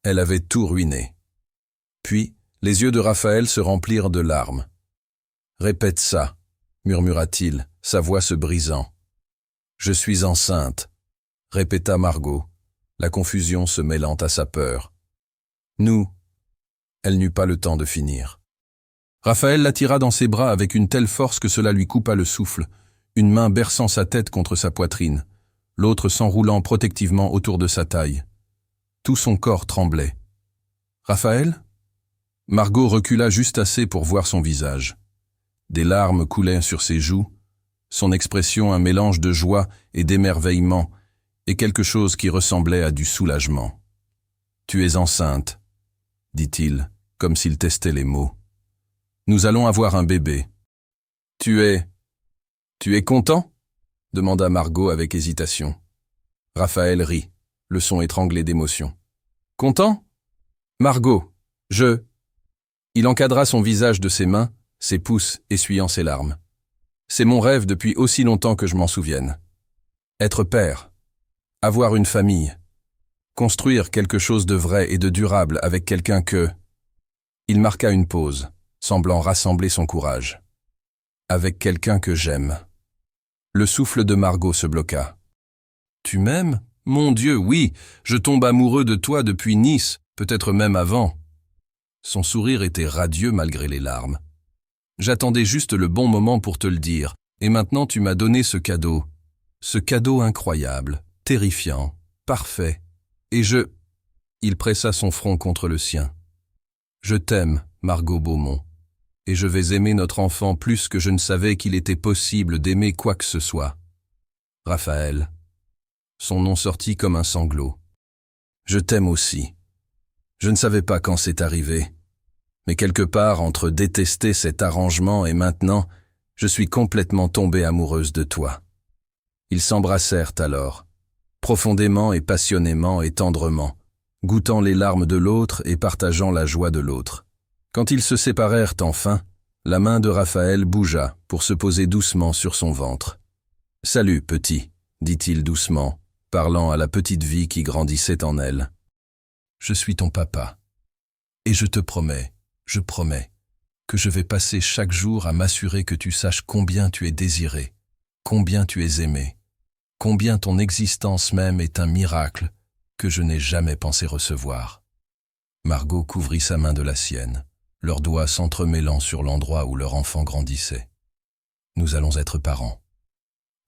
Elle avait tout ruiné. Puis, les yeux de Raphaël se remplirent de larmes. « Répète ça », murmura-t-il, sa voix se brisant. « Je suis enceinte », répéta Margot, la confusion se mêlant à sa peur. « Nous » Elle n'eut pas le temps de finir. Raphaël l'attira dans ses bras avec une telle force que cela lui coupa le souffle, une main berçant sa tête contre sa poitrine, l'autre s'enroulant protectivement autour de sa taille. Tout son corps tremblait. « Raphaël » Margot recula juste assez pour voir son visage. Des larmes coulaient sur ses joues, son expression un mélange de joie et d'émerveillement, et quelque chose qui ressemblait à du soulagement. « Tu es enceinte », dit-il, comme s'il testait les mots. « Nous allons avoir un bébé. »« Tu es content ?» demanda Margot avec hésitation. Raphaël rit, le son étranglé d'émotion. « Content ? Margot, je… » Il encadra son visage de ses mains, ses pouces essuyant ses larmes. « C'est mon rêve depuis aussi longtemps que je m'en souvienne. Être père. Avoir une famille. Construire quelque chose de vrai et de durable avec quelqu'un que… » Il marqua une pause, semblant rassembler son courage. « Avec quelqu'un que j'aime. » Le souffle de Margot se bloqua. « Tu m'aimes ? Mon Dieu, oui, je tombe amoureux de toi depuis Nice, peut-être même avant. » Son sourire était radieux malgré les larmes. « J'attendais juste le bon moment pour te le dire, et maintenant tu m'as donné ce cadeau. Ce cadeau incroyable, terrifiant, parfait. Et je… » Il pressa son front contre le sien. « Je t'aime, Margot Beaumont, et je vais aimer notre enfant plus que je ne savais qu'il était possible d'aimer quoi que ce soit. Raphaël. » Son nom sortit comme un sanglot. « Je t'aime aussi. Je ne savais pas quand c'est arrivé. Mais quelque part, entre détester cet arrangement et maintenant, je suis complètement tombée amoureuse de toi. » Ils s'embrassèrent alors, profondément et passionnément et tendrement, goûtant les larmes de l'autre et partageant la joie de l'autre. Quand ils se séparèrent enfin, la main de Raphaël bougea pour se poser doucement sur son ventre. « Salut, petit », dit-il doucement, parlant à la petite vie qui grandissait en elle. « Je suis ton papa. Et je promets, que je vais passer chaque jour à m'assurer que tu saches combien tu es désiré, combien tu es aimé, combien ton existence même est un miracle que je n'ai jamais pensé recevoir. » Margot couvrit sa main de la sienne, leurs doigts s'entremêlant sur l'endroit où leur enfant grandissait. « Nous allons être parents.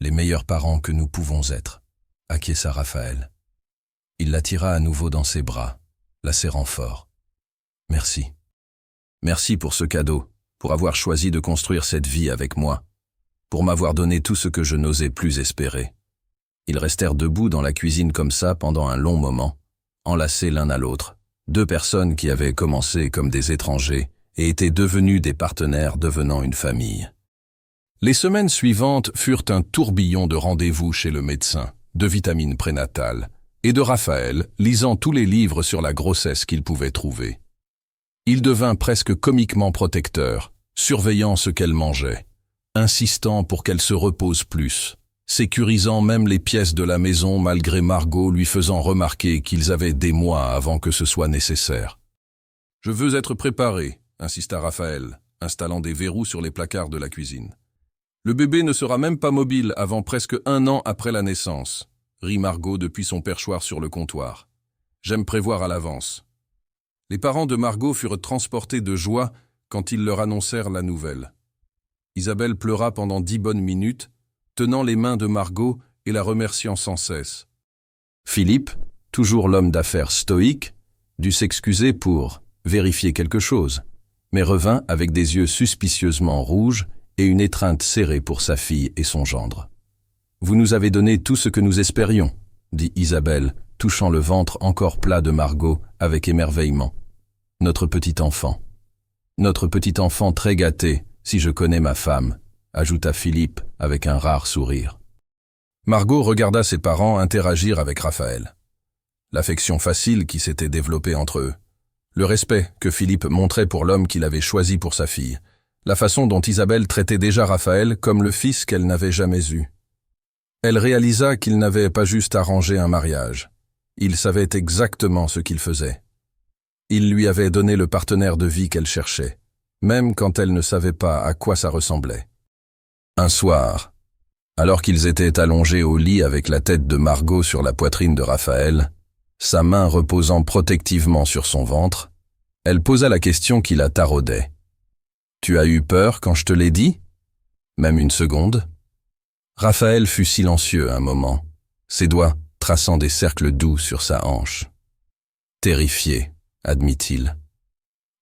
Les meilleurs parents que nous pouvons être, » acquiesça Raphaël. Il la tira à nouveau dans ses bras, la serrant fort. « Merci. Merci pour ce cadeau, pour avoir choisi de construire cette vie avec moi, pour m'avoir donné tout ce que je n'osais plus espérer. » Ils restèrent debout dans la cuisine comme ça pendant un long moment, enlacés l'un à l'autre, deux personnes qui avaient commencé comme des étrangers et étaient devenues des partenaires devenant une famille. Les semaines suivantes furent un tourbillon de rendez-vous chez le médecin, de vitamines prénatales, et de Raphaël lisant tous les livres sur la grossesse qu'il pouvait trouver. Il devint presque comiquement protecteur, surveillant ce qu'elle mangeait, insistant pour qu'elle se repose plus, sécurisant même les pièces de la maison malgré Margot lui faisant remarquer qu'ils avaient des mois avant que ce soit nécessaire. « Je veux être préparé », insista Raphaël, installant des verrous sur les placards de la cuisine. « Le bébé ne sera même pas mobile avant presque 1 an après la naissance », rit Margot depuis son perchoir sur le comptoir. « J'aime prévoir à l'avance. » Les parents de Margot furent transportés de joie quand ils leur annoncèrent la nouvelle. Isabelle pleura pendant 10 bonnes minutes, tenant les mains de Margot et la remerciant sans cesse. Philippe, toujours l'homme d'affaires stoïque, dut s'excuser pour vérifier quelque chose, mais revint avec des yeux suspicieusement rouges et une étreinte serrée pour sa fille et son gendre. « Vous nous avez donné tout ce que nous espérions, » dit Isabelle, touchant le ventre encore plat de Margot avec émerveillement. « Notre petit enfant très gâté, si je connais ma femme, » ajouta Philippe avec un rare sourire. Margot regarda ses parents interagir avec Raphaël. L'affection facile qui s'était développée entre eux, le respect que Philippe montrait pour l'homme qu'il avait choisi pour sa fille, la façon dont Isabelle traitait déjà Raphaël comme le fils qu'elle n'avait jamais eu. Elle réalisa qu'il n'avait pas juste arrangé un mariage. Il savait exactement ce qu'il faisait. Il lui avait donné le partenaire de vie qu'elle cherchait, même quand elle ne savait pas à quoi ça ressemblait. Un soir, alors qu'ils étaient allongés au lit avec la tête de Margot sur la poitrine de Raphaël, sa main reposant protectivement sur son ventre, elle posa la question qui la taraudait. « Tu as eu peur quand je te l'ai dit ? Même une seconde ?» Raphaël fut silencieux un moment, ses doigts traçant des cercles doux sur sa hanche. « Terrifié, admit-il.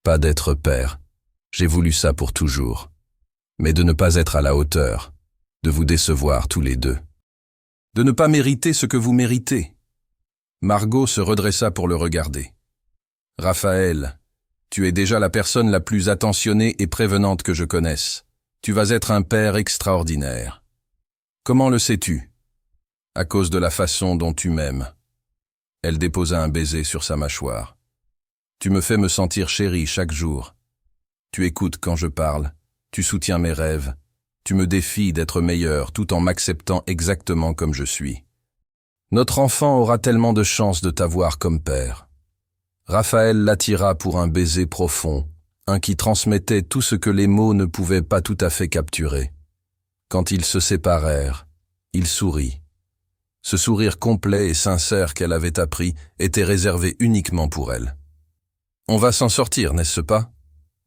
Pas d'être père, j'ai voulu ça pour toujours. Mais de ne pas être à la hauteur, de vous décevoir tous les deux. De ne pas mériter ce que vous méritez. » Margot se redressa pour le regarder. « Raphaël, tu es déjà la personne la plus attentionnée et prévenante que je connaisse. Tu vas être un père extraordinaire. Comment le sais-tu ? À cause de la façon dont tu m'aimes. » Elle déposa un baiser sur sa mâchoire. « Tu me fais me sentir chérie chaque jour. Tu écoutes quand je parle, tu soutiens mes rêves, tu me défies d'être meilleur tout en m'acceptant exactement comme je suis. Notre enfant aura tellement de chance de t'avoir comme père. » Raphaël l'attira pour un baiser profond, un qui transmettait tout ce que les mots ne pouvaient pas tout à fait capturer. Quand ils se séparèrent, il sourit. Ce sourire complet et sincère qu'elle avait appris était réservé uniquement pour elle. « On va s'en sortir, n'est-ce pas ?»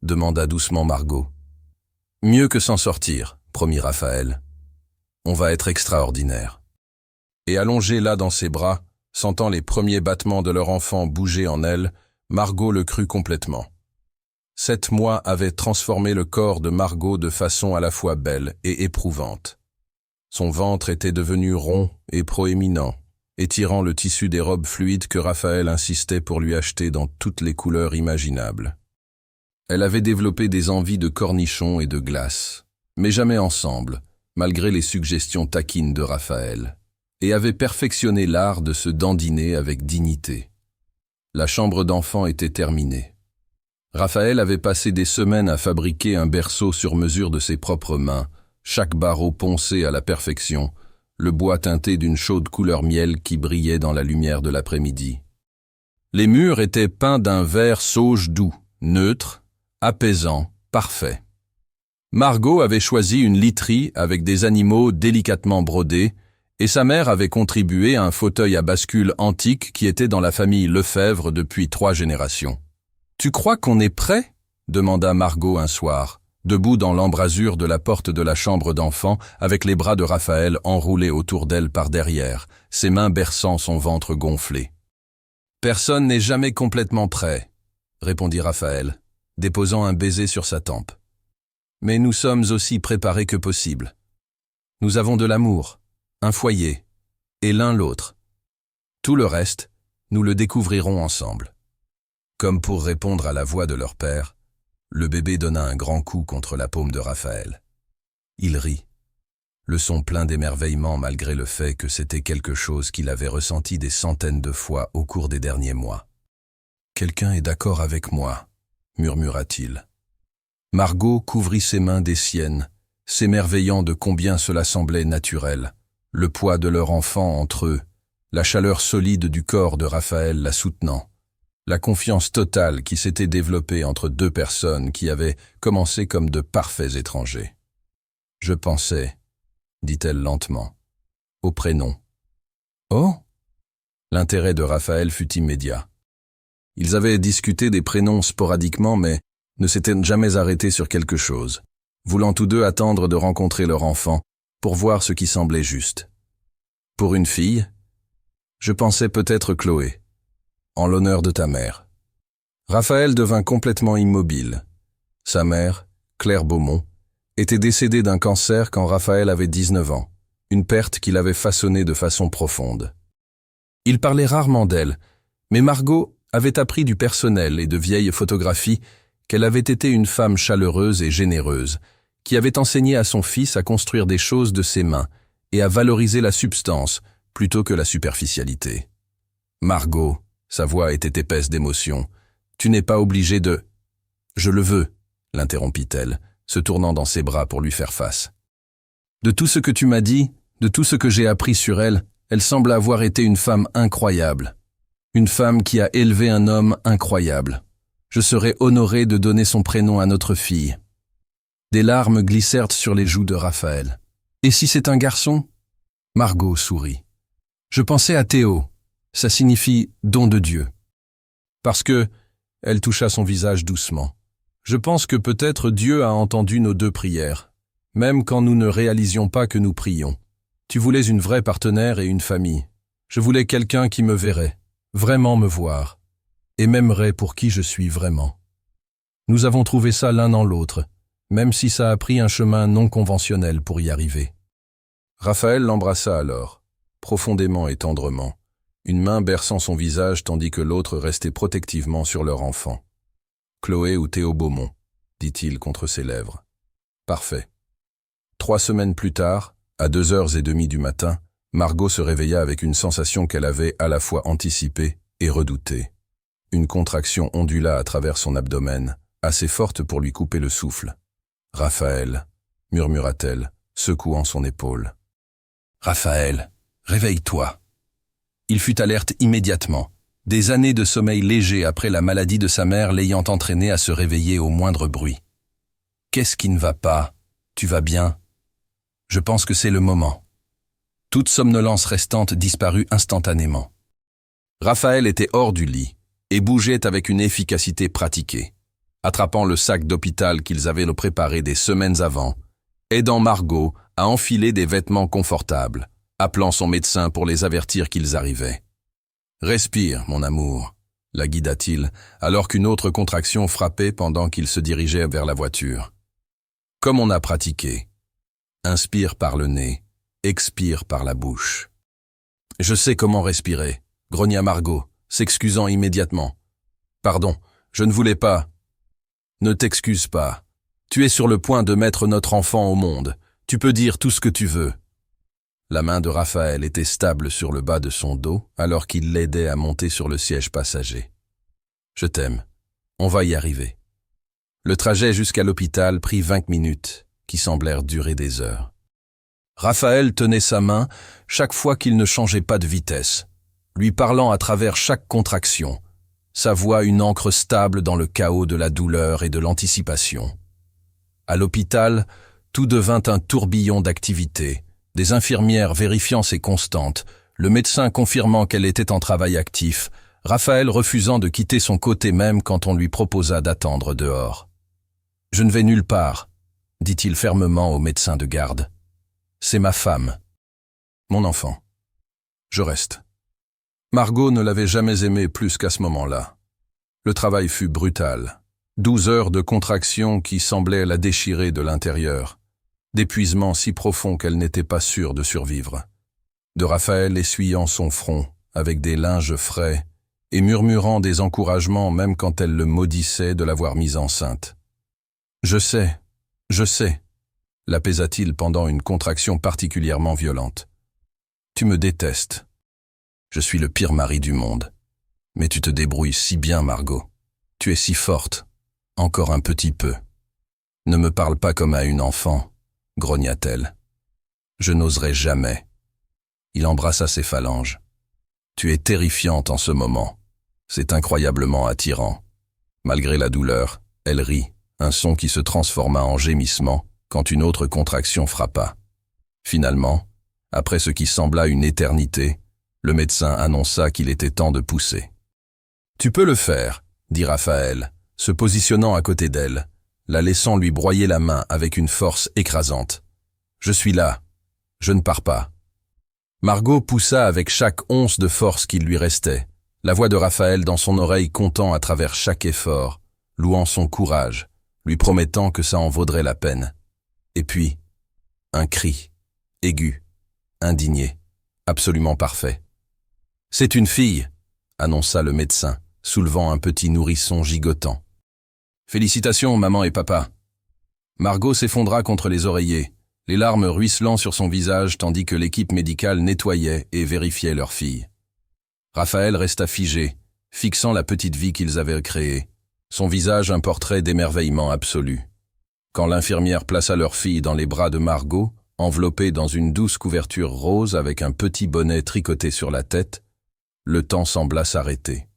demanda doucement Margot. « Mieux que s'en sortir, » promit Raphaël. « On va être extraordinaire. » Et allongée là dans ses bras, sentant les premiers battements de leur enfant bouger en elle, Margot le crut complètement. 7 mois avaient transformé le corps de Margot de façon à la fois belle et éprouvante. Son ventre était devenu rond et proéminent, étirant le tissu des robes fluides que Raphaël insistait pour lui acheter dans toutes les couleurs imaginables. Elle avait développé des envies de cornichons et de glace, mais jamais ensemble, malgré les suggestions taquines de Raphaël, et avait perfectionné l'art de se dandiner avec dignité. La chambre d'enfant était terminée. Raphaël avait passé des semaines à fabriquer un berceau sur mesure de ses propres mains, chaque barreau poncé à la perfection, le bois teinté d'une chaude couleur miel qui brillait dans la lumière de l'après-midi. Les murs étaient peints d'un vert sauge doux, neutre, apaisant, parfait. Margot avait choisi une literie avec des animaux délicatement brodés, et sa mère avait contribué à un fauteuil à bascule antique qui était dans la famille Lefebvre depuis 3 générations. « Tu crois qu'on est prêt ?» demanda Margot un soir, debout dans l'embrasure de la porte de la chambre d'enfant, avec les bras de Raphaël enroulés autour d'elle par derrière, ses mains berçant son ventre gonflé. « Personne n'est jamais complètement prêt, » répondit Raphaël, déposant un baiser sur sa tempe. « Mais nous sommes aussi préparés que possible. Nous avons de l'amour, un foyer, et l'un l'autre. Tout le reste, nous le découvrirons ensemble. » Comme pour répondre à la voix de leur père, le bébé donna un grand coup contre la paume de Raphaël. Il rit, le son plein d'émerveillement malgré le fait que c'était quelque chose qu'il avait ressenti des centaines de fois au cours des derniers mois. « Quelqu'un est d'accord avec moi, » murmura-t-il. Margot couvrit ses mains des siennes, s'émerveillant de combien cela semblait naturel, le poids de leur enfant entre eux, la chaleur solide du corps de Raphaël la soutenant, la confiance totale qui s'était développée entre 2 personnes qui avaient commencé comme de parfaits étrangers. « Je pensais, » dit-elle lentement, « au prénom. »« Oh ?» L'intérêt de Raphaël fut immédiat. Ils avaient discuté des prénoms sporadiquement, mais ne s'étaient jamais arrêtés sur quelque chose, voulant tous deux attendre de rencontrer leur enfant pour voir ce qui semblait juste. Pour une fille, je pensais peut-être Chloé, en l'honneur de ta mère. Raphaël devint complètement immobile. Sa mère, Claire Beaumont, était décédée d'un cancer quand Raphaël avait 19 ans, une perte qui l'avait façonné de façon profonde. Il parlait rarement d'elle, mais Margot avait appris du personnel et de vieilles photographies qu'elle avait été une femme chaleureuse et généreuse, qui avait enseigné à son fils à construire des choses de ses mains et à valoriser la substance plutôt que la superficialité. « Margot », sa voix était épaisse d'émotion, « tu n'es pas obligée de… »« Je le veux », l'interrompit-elle, se tournant dans ses bras pour lui faire face. « De tout ce que tu m'as dit, de tout ce que j'ai appris sur elle, elle semble avoir été une femme incroyable. Une femme qui a élevé un homme incroyable. Je serais honoré de donner son prénom à notre fille. » Des larmes glissèrent sur les joues de Raphaël. « Et si c'est un garçon ?» Margot sourit. « Je pensais à Théo. Ça signifie « don de Dieu ». Parce que, elle toucha son visage doucement. Je pense que peut-être Dieu a entendu nos 2 prières, même quand nous ne réalisions pas que nous prions. Tu voulais une vraie partenaire et une famille. Je voulais quelqu'un qui me verrait, vraiment me voir, et m'aimerait pour qui je suis vraiment. Nous avons trouvé ça l'un dans l'autre, même si ça a pris un chemin non conventionnel pour y arriver. Raphaël l'embrassa alors, profondément et tendrement, une main berçant son visage tandis que l'autre restait protectivement sur leur enfant. « Chloé ou Théo Beaumont », dit-il contre ses lèvres. « Parfait. » 3 semaines plus tard, à 2h30 du matin, Margot se réveilla avec une sensation qu'elle avait à la fois anticipée et redoutée. Une contraction ondula à travers son abdomen, assez forte pour lui couper le souffle. « Raphaël », murmura-t-elle, secouant son épaule. « Raphaël, réveille-toi !» Il fut alerte immédiatement, des années de sommeil léger après la maladie de sa mère l'ayant entraîné à se réveiller au moindre bruit. « Qu'est-ce qui ne va pas? Tu vas bien? » Je pense que c'est le moment. Toute somnolence restante disparut instantanément. Raphaël était hors du lit et bougeait avec une efficacité pratiquée, attrapant le sac d'hôpital qu'ils avaient préparé des semaines avant, aidant Margot à enfiler des vêtements confortables, appelant son médecin pour les avertir qu'ils arrivaient. « Respire, mon amour », la guida-t-il, alors qu'une autre contraction frappait pendant qu'il se dirigeait vers la voiture. « Comme on a pratiqué. Inspire par le nez, expire par la bouche. »« Je sais comment respirer », grogna Margot, s'excusant immédiatement. « Pardon, je ne voulais pas. »« Ne t'excuse pas. Tu es sur le point de mettre notre enfant au monde. Tu peux dire tout ce que tu veux. » La main de Raphaël était stable sur le bas de son dos alors qu'il l'aidait à monter sur le siège passager. « Je t'aime. On va y arriver. » Le trajet jusqu'à l'hôpital prit 20 minutes, qui semblèrent durer des heures. Raphaël tenait sa main chaque fois qu'il ne changeait pas de vitesse, lui parlant à travers chaque contraction, sa voix une encre stable dans le chaos de la douleur et de l'anticipation. À l'hôpital, tout devint un tourbillon d'activité, des infirmières vérifiant ses constantes, le médecin confirmant qu'elle était en travail actif, Raphaël refusant de quitter son côté même quand on lui proposa d'attendre dehors. « Je ne vais nulle part », dit-il fermement au médecin de garde. « C'est ma femme. Mon enfant. Je reste. » Margot ne l'avait jamais aimé plus qu'à ce moment-là. Le travail fut brutal. 12 heures de contraction qui semblaient la déchirer de l'intérieur, d'épuisement si profond qu'elle n'était pas sûre de survivre. De Raphaël essuyant son front avec des linges frais et murmurant des encouragements même quand elle le maudissait de l'avoir mise enceinte. « Je sais, l'apaisa-t-il pendant une contraction particulièrement violente. « Tu me détestes. Je suis le pire mari du monde. Mais tu te débrouilles si bien, Margot. Tu es si forte. Encore un petit peu. Ne me parle pas comme à une enfant, grogna-t-elle. Je n'oserais jamais. » Il embrassa ses phalanges. « Tu es terrifiante en ce moment. C'est incroyablement attirant. » Malgré la douleur, elle rit, un son qui se transforma en gémissement quand une autre contraction frappa. Finalement, après ce qui sembla une éternité, le médecin annonça qu'il était temps de pousser. « Tu peux le faire, » dit Raphaël, se positionnant à côté d'elle, la laissant lui broyer la main avec une force écrasante. « Je suis là. Je ne pars pas. » Margot poussa avec chaque once de force qu'il lui restait, la voix de Raphaël dans son oreille comptant à travers chaque effort, louant son courage, lui promettant que ça en vaudrait la peine. Et puis, un cri, aigu, indigné, absolument parfait. « C'est une fille !» annonça le médecin, soulevant un petit nourrisson gigotant. « Félicitations, maman et papa !» Margot s'effondra contre les oreillers, les larmes ruisselant sur son visage tandis que l'équipe médicale nettoyait et vérifiait leur fille. Raphaël resta figé, fixant la petite vie qu'ils avaient créée, son visage un portrait d'émerveillement absolu. Quand l'infirmière plaça leur fille dans les bras de Margot, enveloppée dans une douce couverture rose avec un petit bonnet tricoté sur la tête, le temps sembla s'arrêter.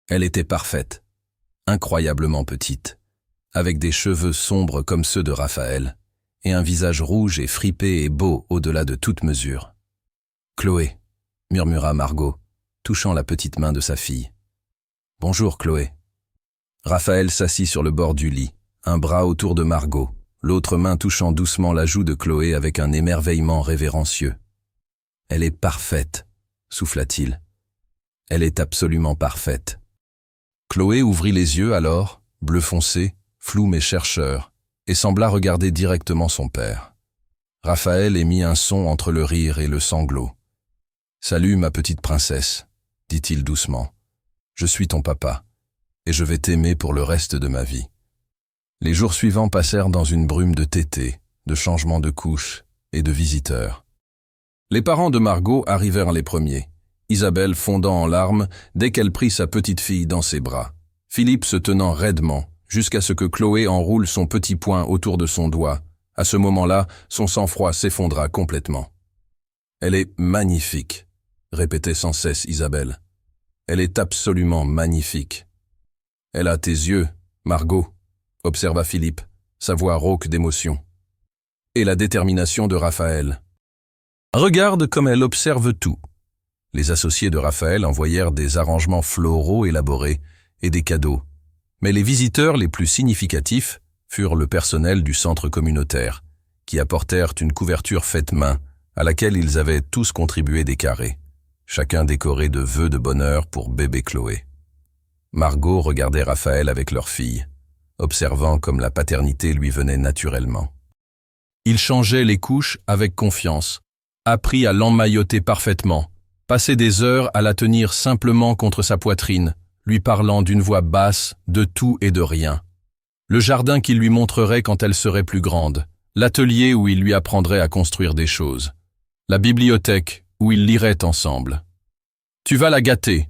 Elle était parfaite, incroyablement petite, avec des cheveux sombres comme ceux de Raphaël, et un visage rouge et fripé et beau au-delà de toute mesure. « Chloé » murmura Margot, touchant la petite main de sa fille. « Bonjour, Chloé. » Raphaël s'assit sur le bord du lit, un bras autour de Margot, l'autre main touchant doucement la joue de Chloé avec un émerveillement révérencieux. « Elle est parfaite » souffla-t-il. « Elle est absolument parfaite. » Chloé ouvrit les yeux alors, bleu foncé, flou mais chercheur, et sembla regarder directement son père. Raphaël émit un son entre le rire et le sanglot. « Salut, ma petite princesse, » dit-il doucement. « Je suis ton papa, et je vais t'aimer pour le reste de ma vie. » Les jours suivants passèrent dans une brume de tétés, de changements de couches et de visiteurs. Les parents de Margot arrivèrent les premiers, Isabelle fondant en larmes dès qu'elle prit sa petite fille dans ses bras, Philippe se tenant raidement, jusqu'à ce que Chloé enroule son petit poing autour de son doigt. À ce moment-là, son sang-froid s'effondra complètement. « Elle est magnifique », répétait sans cesse Isabelle. « Elle est absolument magnifique. »« Elle a tes yeux, Margot », observa Philippe, sa voix rauque d'émotion. « Et la détermination de Raphaël. Regarde comme elle observe tout. » Les associés de Raphaël envoyèrent des arrangements floraux élaborés et des cadeaux. Mais les visiteurs les plus significatifs furent le personnel du centre communautaire, qui apportèrent une couverture faite main, à laquelle ils avaient tous contribué des carrés, chacun décoré de vœux de bonheur pour bébé Chloé. Margot regardait Raphaël avec leur fille, observant comme la paternité lui venait naturellement. Il changeait les couches avec confiance, apprit à l'emmailloter parfaitement, passait des heures à la tenir simplement contre sa poitrine, lui parlant d'une voix basse de tout et de rien. Le jardin qu'il lui montrerait quand elle serait plus grande, l'atelier où il lui apprendrait à construire des choses, la bibliothèque où ils liraient ensemble. « Tu vas la gâter »,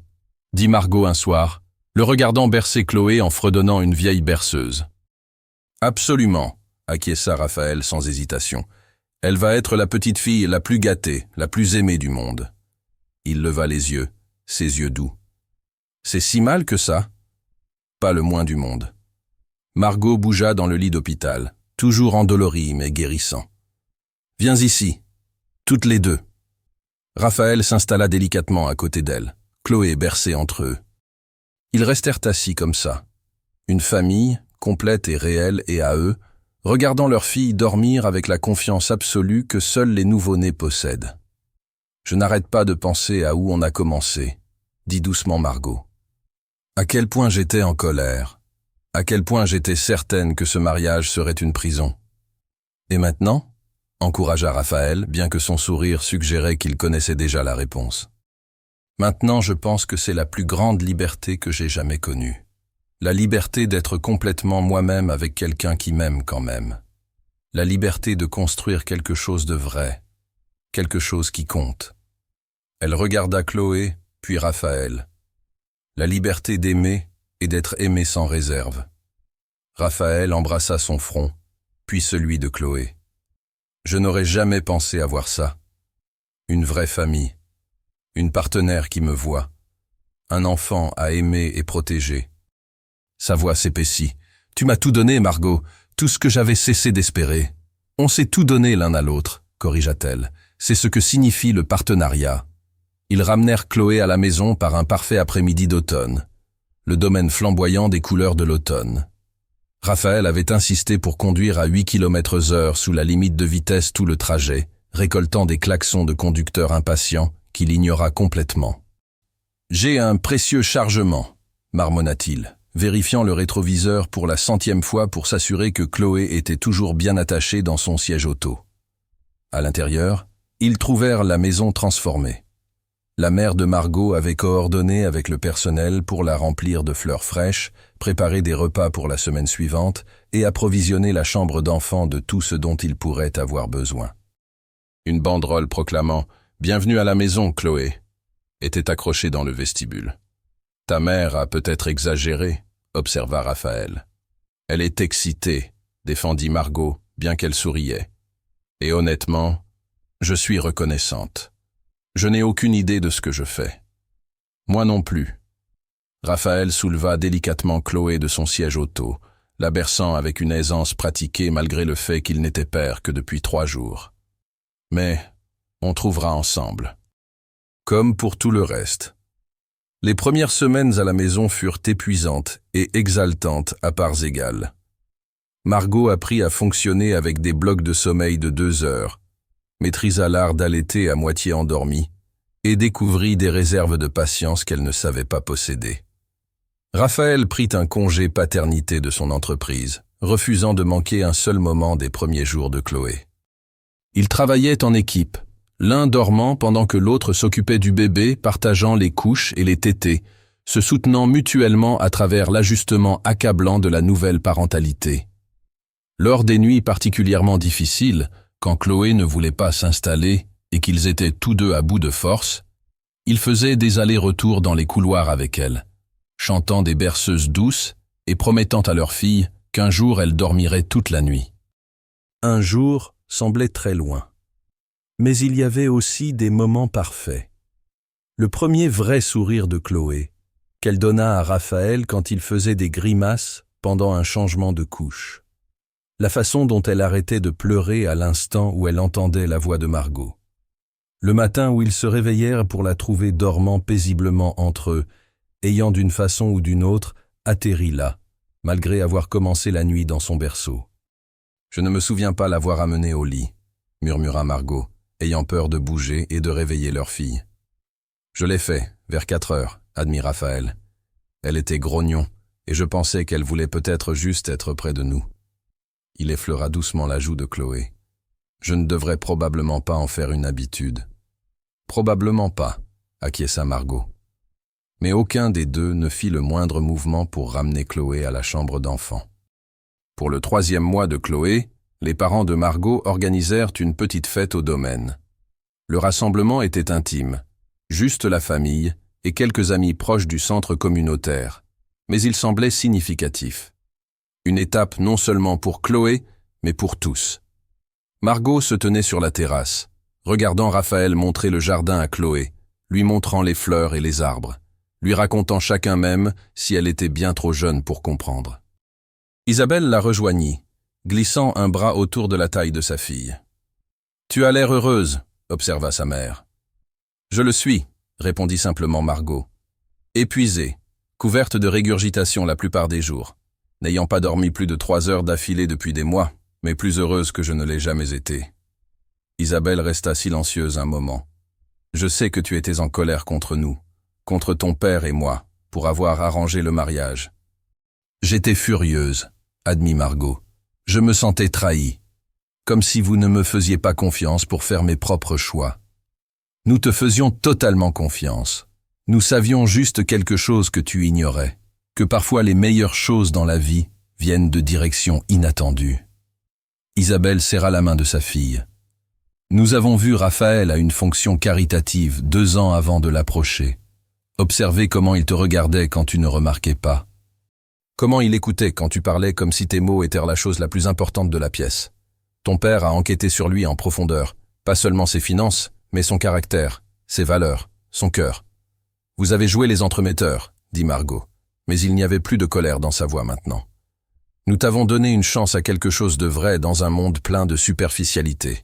dit Margot un soir, le regardant bercer Chloé en fredonnant une vieille berceuse. Absolument, acquiesça Raphaël sans hésitation. Elle va être la petite fille la plus gâtée, la plus aimée du monde. Il leva les yeux, ses yeux doux. C'est si mal que ça? Pas le moins du monde. Margot bougea dans le lit d'hôpital, toujours endolorie mais guérissant. Viens ici, toutes les deux. Raphaël s'installa délicatement à côté d'elle, Chloé bercée entre eux. Ils restèrent assis comme ça, une famille, complète et réelle et à eux, regardant leur fille dormir avec la confiance absolue que seuls les nouveau-nés possèdent. « Je n'arrête pas de penser à où on a commencé », dit doucement Margot. À quel point j'étais en colère, à quel point j'étais certaine que ce mariage serait une prison. Et maintenant ? Encouragea Raphaël, bien que son sourire suggérait qu'il connaissait déjà la réponse. Maintenant, je pense que c'est la plus grande liberté que j'ai jamais connue. La liberté d'être complètement moi-même avec quelqu'un qui m'aime quand même. La liberté de construire quelque chose de vrai, quelque chose qui compte. Elle regarda Chloé, puis Raphaël. La liberté d'aimer et d'être aimé sans réserve. Raphaël embrassa son front, puis celui de Chloé. Je n'aurais jamais pensé avoir ça. Une vraie famille, une partenaire qui me voit, un enfant à aimer et protéger. Sa voix s'épaissit. Tu m'as tout donné, Margot, tout ce que j'avais cessé d'espérer. On s'est tout donné l'un à l'autre, corrigea-t-elle. C'est ce que signifie le partenariat. Ils ramenèrent Chloé à la maison par un parfait après-midi d'automne, le domaine flamboyant des couleurs de l'automne. Raphaël avait insisté pour conduire à 8 km/h sous la limite de vitesse tout le trajet, récoltant des klaxons de conducteurs impatients qu'il ignora complètement. « J'ai un précieux chargement », marmonna-t-il, vérifiant le rétroviseur pour la 100e fois pour s'assurer que Chloé était toujours bien attachée dans son siège auto. À l'intérieur, ils trouvèrent la maison transformée. La mère de Margot avait coordonné avec le personnel pour la remplir de fleurs fraîches, préparer des repas pour la semaine suivante et approvisionner la chambre d'enfant de tout ce dont il pourrait avoir besoin. Une banderole proclamant « Bienvenue à la maison, Chloé » était accrochée dans le vestibule. « Ta mère a peut-être exagéré », observa Raphaël. « Elle est excitée », défendit Margot, bien qu'elle souriait. « Et honnêtement, je suis reconnaissante. Je n'ai aucune idée de ce que je fais. » « Moi non plus. » Raphaël souleva délicatement Chloé de son siège auto, la berçant avec une aisance pratiquée malgré le fait qu'il n'était père que depuis 3 jours. « Mais on trouvera ensemble. » Comme pour tout le reste. Les premières semaines à la maison furent épuisantes et exaltantes à parts égales. Margot apprit à fonctionner avec des blocs de sommeil de 2 heures, maîtrisa l'art d'allaiter à moitié endormie et découvrit des réserves de patience qu'elle ne savait pas posséder. Raphaël prit un congé paternité de son entreprise, refusant de manquer un seul moment des premiers jours de Chloé. Ils travaillaient en équipe, l'un dormant pendant que l'autre s'occupait du bébé, partageant les couches et les tétés, se soutenant mutuellement à travers l'ajustement accablant de la nouvelle parentalité. Lors des nuits particulièrement difficiles, quand Chloé ne voulait pas s'installer et qu'ils étaient tous deux à bout de force, ils faisaient des allers-retours dans les couloirs avec elle, chantant des berceuses douces et promettant à leur fille qu'un jour elle dormirait toute la nuit. Un jour semblait très loin. Mais il y avait aussi des moments parfaits. Le premier vrai sourire de Chloé, qu'elle donna à Raphaël quand il faisait des grimaces pendant un changement de couche. La façon dont elle arrêtait de pleurer à l'instant où elle entendait la voix de Margot. Le matin où ils se réveillèrent pour la trouver dormant paisiblement entre eux, ayant d'une façon ou d'une autre atterri là, malgré avoir commencé la nuit dans son berceau. « Je ne me souviens pas l'avoir amenée au lit », murmura Margot, ayant peur de bouger et de réveiller leur fille. « Je l'ai fait, vers 4 heures, admit Raphaël. Elle était grognon, et je pensais qu'elle voulait peut-être juste être près de nous. » Il effleura doucement la joue de Chloé. « Je ne devrais probablement pas en faire une habitude. »« Probablement pas, » acquiesça Margot. Mais aucun des deux ne fit le moindre mouvement pour ramener Chloé à la chambre d'enfant. Pour le 3e mois de Chloé, les parents de Margot organisèrent une petite fête au domaine. Le rassemblement était intime, juste la famille et quelques amis proches du centre communautaire, mais il semblait significatif. Une étape non seulement pour Chloé, mais pour tous. Margot se tenait sur la terrasse, regardant Raphaël montrer le jardin à Chloé, lui montrant les fleurs et les arbres, lui racontant chacun même si elle était bien trop jeune pour comprendre. Isabelle la rejoignit, glissant un bras autour de la taille de sa fille. « Tu as l'air heureuse », observa sa mère. « Je le suis », répondit simplement Margot. Épuisée, couverte de régurgitation la plupart des jours, n'ayant pas dormi plus de 3 heures d'affilée depuis des mois, mais plus heureuse que je ne l'ai jamais été. Isabelle resta silencieuse un moment. « Je sais que tu étais en colère contre nous, contre ton père et moi, pour avoir arrangé le mariage. »« J'étais furieuse, » admit Margot. « Je me sentais trahie, comme si vous ne me faisiez pas confiance pour faire mes propres choix. Nous te faisions totalement confiance. Nous savions juste quelque chose que tu ignorais, que parfois les meilleures choses dans la vie viennent de directions inattendues. » Isabelle serra la main de sa fille. « Nous avons vu Raphaël à une fonction caritative 2 ans avant de l'approcher. Observez comment il te regardait quand tu ne remarquais pas. Comment il écoutait quand tu parlais comme si tes mots étaient la chose la plus importante de la pièce. Ton père a enquêté sur lui en profondeur, pas seulement ses finances, mais son caractère, ses valeurs, son cœur. Vous avez joué les entremetteurs, dit Margot, mais il n'y avait plus de colère dans sa voix maintenant. Nous t'avons donné une chance à quelque chose de vrai dans un monde plein de superficialité.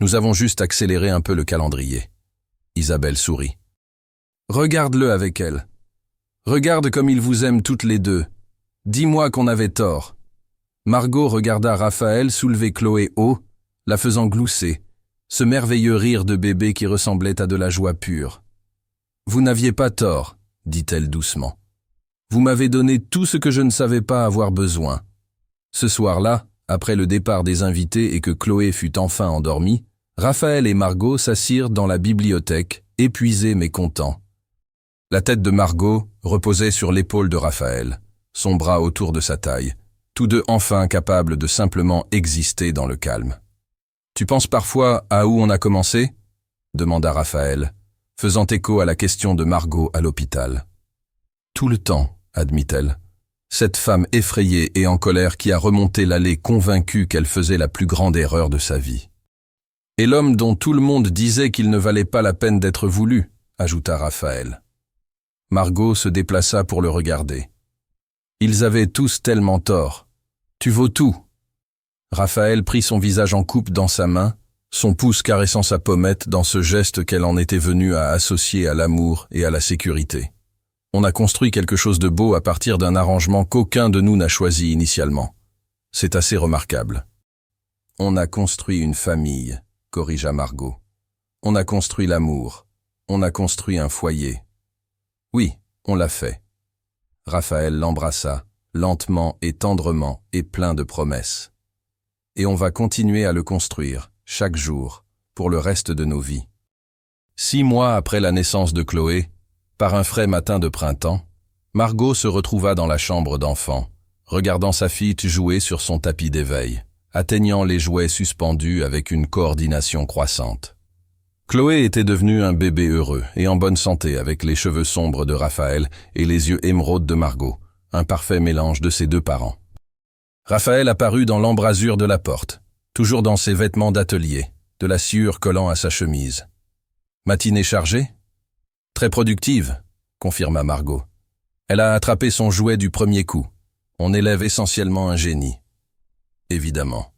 Nous avons juste accéléré un peu le calendrier. » Isabelle sourit. « Regarde-le avec elle. Regarde comme ils vous aiment toutes les deux. Dis-moi qu'on avait tort. » Margot regarda Raphaël soulever Chloé haut, la faisant glousser, ce merveilleux rire de bébé qui ressemblait à de la joie pure. « Vous n'aviez pas tort, » dit-elle doucement. « Vous m'avez donné tout ce que je ne savais pas avoir besoin. » Ce soir-là, après le départ des invités et que Chloé fut enfin endormie, Raphaël et Margot s'assirent dans la bibliothèque, épuisés mais contents. La tête de Margot reposait sur l'épaule de Raphaël, son bras autour de sa taille, tous deux enfin capables de simplement exister dans le calme. « Tu penses parfois à où on a commencé ?» demanda Raphaël, faisant écho à la question de Margot à l'hôpital. « Tout le temps, admit-elle. Cette femme effrayée et en colère qui a remonté l'allée convaincue qu'elle faisait la plus grande erreur de sa vie. Et l'homme dont tout le monde disait qu'il ne valait pas la peine d'être voulu, ajouta Raphaël. Margot se déplaça pour le regarder. Ils avaient tous tellement tort. Tu vaux tout. Raphaël prit son visage en coupe dans sa main, son pouce caressant sa pommette dans ce geste qu'elle en était venue à associer à l'amour et à la sécurité. On a construit quelque chose de beau à partir d'un arrangement qu'aucun de nous n'a choisi initialement. C'est assez remarquable. On a construit une famille, corrigea Margot. On a construit l'amour. On a construit un foyer. Oui, on l'a fait. Raphaël l'embrassa, lentement et tendrement et plein de promesses. Et on va continuer à le construire, chaque jour, pour le reste de nos vies. 6 mois après la naissance de Chloé, par un frais matin de printemps, Margot se retrouva dans la chambre d'enfant, regardant sa fille jouer sur son tapis d'éveil, atteignant les jouets suspendus avec une coordination croissante. Chloé était devenue un bébé heureux et en bonne santé avec les cheveux sombres de Raphaël et les yeux émeraudes de Margot, un parfait mélange de ses 2 parents. Raphaël apparut dans l'embrasure de la porte, toujours dans ses vêtements d'atelier, de la sueur collant à sa chemise. « Matinée chargée ?»« Très productive », confirma Margot. Elle a attrapé son jouet du premier coup. On élève essentiellement un génie. Évidemment.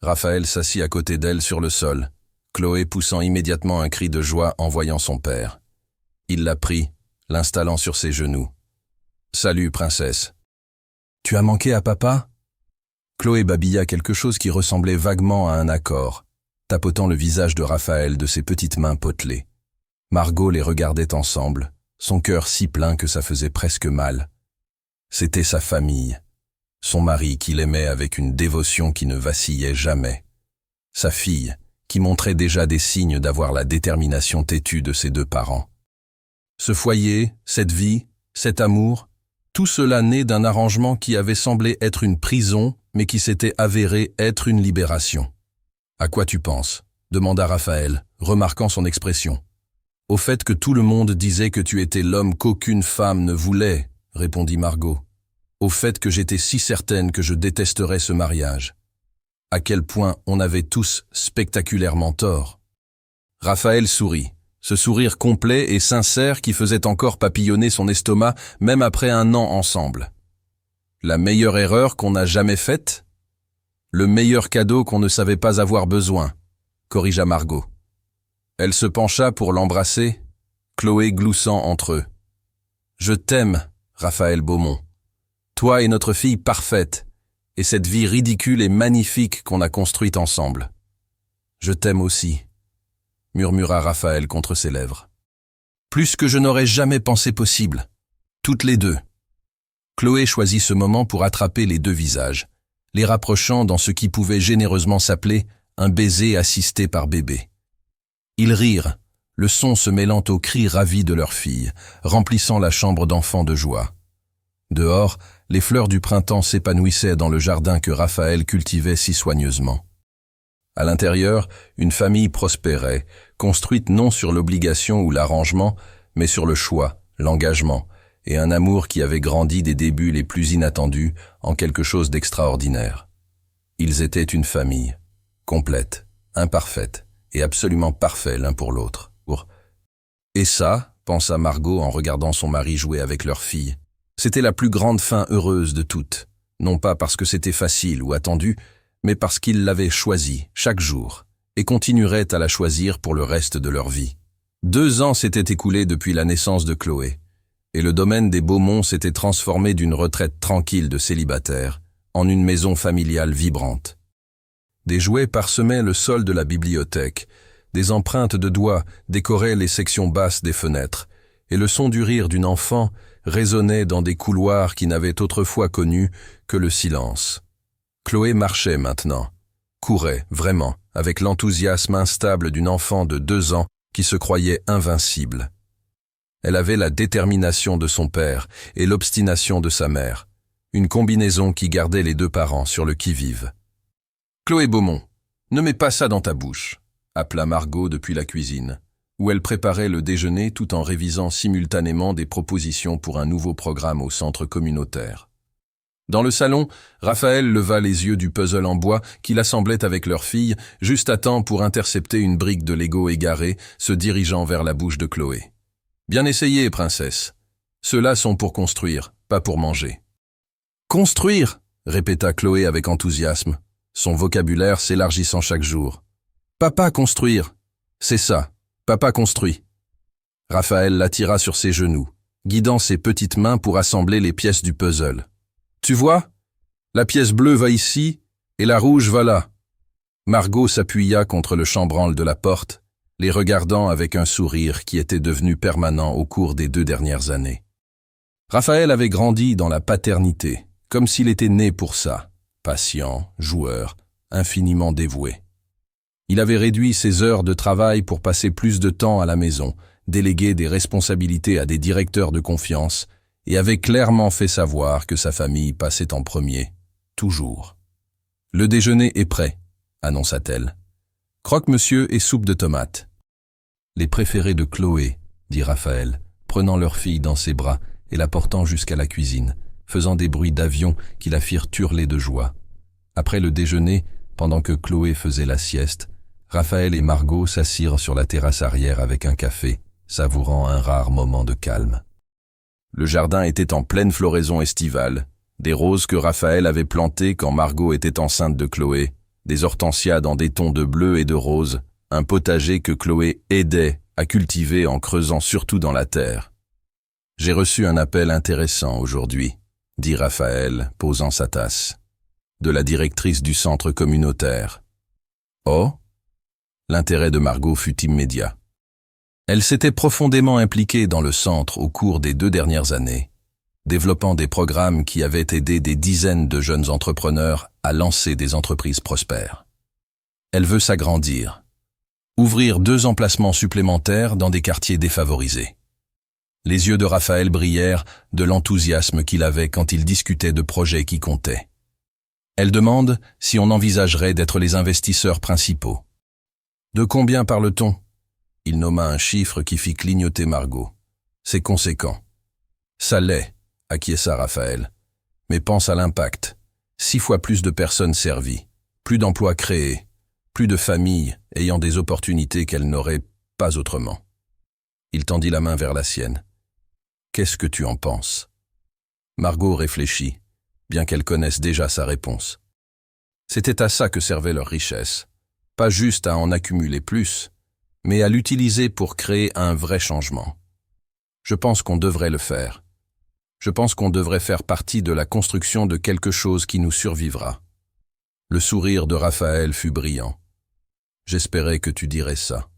Raphaël s'assit à côté d'elle sur le sol, Chloé poussant immédiatement un cri de joie en voyant son père. Il la prit, l'installant sur ses genoux. « Salut, princesse. »« Tu as manqué à papa ?» Chloé babilla quelque chose qui ressemblait vaguement à un accord, tapotant le visage de Raphaël de ses petites mains potelées. Margot les regardait ensemble, son cœur si plein que ça faisait presque mal. C'était sa famille, son mari qui l'aimait avec une dévotion qui ne vacillait jamais, sa fille qui montrait déjà des signes d'avoir la détermination têtue de ses 2 parents. Ce foyer, cette vie, cet amour, tout cela né d'un arrangement qui avait semblé être une prison, mais qui s'était avéré être une libération. « À quoi tu penses ?» demanda Raphaël, remarquant son expression. « Au fait que tout le monde disait que tu étais l'homme qu'aucune femme ne voulait, » répondit Margot. « au fait que j'étais si certaine que je détesterais ce mariage. À quel point on avait tous spectaculairement tort. Raphaël sourit, ce sourire complet et sincère qui faisait encore papillonner son estomac même après un an ensemble. La meilleure erreur qu'on n'a jamais faite? Le meilleur cadeau qu'on ne savait pas avoir besoin, corrigea Margot. Elle se pencha pour l'embrasser, Chloé gloussant entre eux. « Je t'aime, Raphaël Beaumont. Toi et notre fille parfaite, et cette vie ridicule et magnifique qu'on a construite ensemble. Je t'aime aussi, murmura Raphaël contre ses lèvres. Plus que je n'aurais jamais pensé possible, toutes les deux. Chloé choisit ce moment pour attraper les deux visages, les rapprochant dans ce qui pouvait généreusement s'appeler un baiser assisté par bébé. Ils rirent, le son se mêlant aux cris ravis de leur fille, remplissant la chambre d'enfant de joie. Dehors, les fleurs du printemps s'épanouissaient dans le jardin que Raphaël cultivait si soigneusement. À l'intérieur, une famille prospérait, construite non sur l'obligation ou l'arrangement, mais sur le choix, l'engagement, et un amour qui avait grandi des débuts les plus inattendus en quelque chose d'extraordinaire. Ils étaient une famille, complète, imparfaite, et absolument parfaits l'un pour l'autre. Et ça, pensa Margot en regardant son mari jouer avec leur fille, c'était la plus grande fin heureuse de toutes, non pas parce que c'était facile ou attendu, mais parce qu'ils l'avaient choisie chaque jour et continueraient à la choisir pour le reste de leur vie. 2 ans s'étaient écoulés depuis la naissance de Chloé, et le domaine des Beaumont s'était transformé d'une retraite tranquille de célibataire en une maison familiale vibrante. Des jouets parsemaient le sol de la bibliothèque, des empreintes de doigts décoraient les sections basses des fenêtres, et le son du rire d'une enfant résonnait dans des couloirs qui n'avaient autrefois connu que le silence. Chloé marchait maintenant, courait, vraiment, avec l'enthousiasme instable d'une enfant de 2 ans qui se croyait invincible. Elle avait la détermination de son père et l'obstination de sa mère, une combinaison qui gardait les 2 parents sur le qui-vive. « Chloé Beaumont, ne mets pas ça dans ta bouche », appela Margot depuis la cuisine, où elle préparait le déjeuner tout en révisant simultanément des propositions pour un nouveau programme au centre communautaire. Dans le salon, Raphaël leva les yeux du puzzle en bois qu'il assemblait avec leur fille, juste à temps pour intercepter une brique de Lego égarée, se dirigeant vers la bouche de Chloé. « Bien essayé, princesse. Ceux-là sont pour construire, pas pour manger. »« Construire !» répéta Chloé avec enthousiasme, son vocabulaire s'élargissant chaque jour. « Papa construire, c'est ça. Papa construit. » Raphaël l'attira sur ses genoux, guidant ses petites mains pour assembler les pièces du puzzle. « Tu vois? La pièce bleue va ici et la rouge va là. » Margot s'appuya contre le chambranle de la porte, les regardant avec un sourire qui était devenu permanent au cours des 2 dernières années. Raphaël avait grandi dans la paternité, comme s'il était né pour ça, patient, joueur, infiniment dévoué. Il avait réduit ses heures de travail pour passer plus de temps à la maison, délégué des responsabilités à des directeurs de confiance, et avait clairement fait savoir que sa famille passait en premier, toujours. « Le déjeuner est prêt », annonça-t-elle. « Croque-monsieur et soupe de tomates. »« Les préférés de Chloé, » dit Raphaël, prenant leur fille dans ses bras et la portant jusqu'à la cuisine, faisant des bruits d'avion qui la firent hurler de joie. Après le déjeuner, pendant que Chloé faisait la sieste, Raphaël et Margot s'assirent sur la terrasse arrière avec un café, savourant un rare moment de calme. Le jardin était en pleine floraison estivale, des roses que Raphaël avait plantées quand Margot était enceinte de Chloé, des hortensias dans des tons de bleu et de rose, un potager que Chloé aidait à cultiver en creusant surtout dans la terre. « J'ai reçu un appel intéressant aujourd'hui », dit Raphaël, posant sa tasse. « De la directrice du centre communautaire. »« Oh ?» L'intérêt de Margot fut immédiat. Elle s'était profondément impliquée dans le centre au cours des 2 dernières années, développant des programmes qui avaient aidé des dizaines de jeunes entrepreneurs à lancer des entreprises prospères. Elle veut s'agrandir, ouvrir 2 emplacements supplémentaires dans des quartiers défavorisés. Les yeux de Raphaël brillèrent de l'enthousiasme qu'il avait quand il discutait de projets qui comptaient. Elle demande si on envisagerait d'être les investisseurs principaux. De combien parle-t-on ? Il nomma un chiffre qui fit clignoter Margot. C'est conséquent. Ça l'est, acquiesça Raphaël. Mais pense à l'impact. 6 fois plus de personnes servies, plus d'emplois créés, plus de familles ayant des opportunités qu'elles n'auraient pas autrement. Il tendit la main vers la sienne. Qu'est-ce que tu en penses? Margot réfléchit, bien qu'elle connaisse déjà sa réponse. C'était à ça que servait leur richesse, pas juste à en accumuler plus, mais à l'utiliser pour créer un vrai changement. Je pense qu'on devrait le faire. Je pense qu'on devrait faire partie de la construction de quelque chose qui nous survivra. Le sourire de Raphaël fut brillant. J'espérais que tu dirais ça.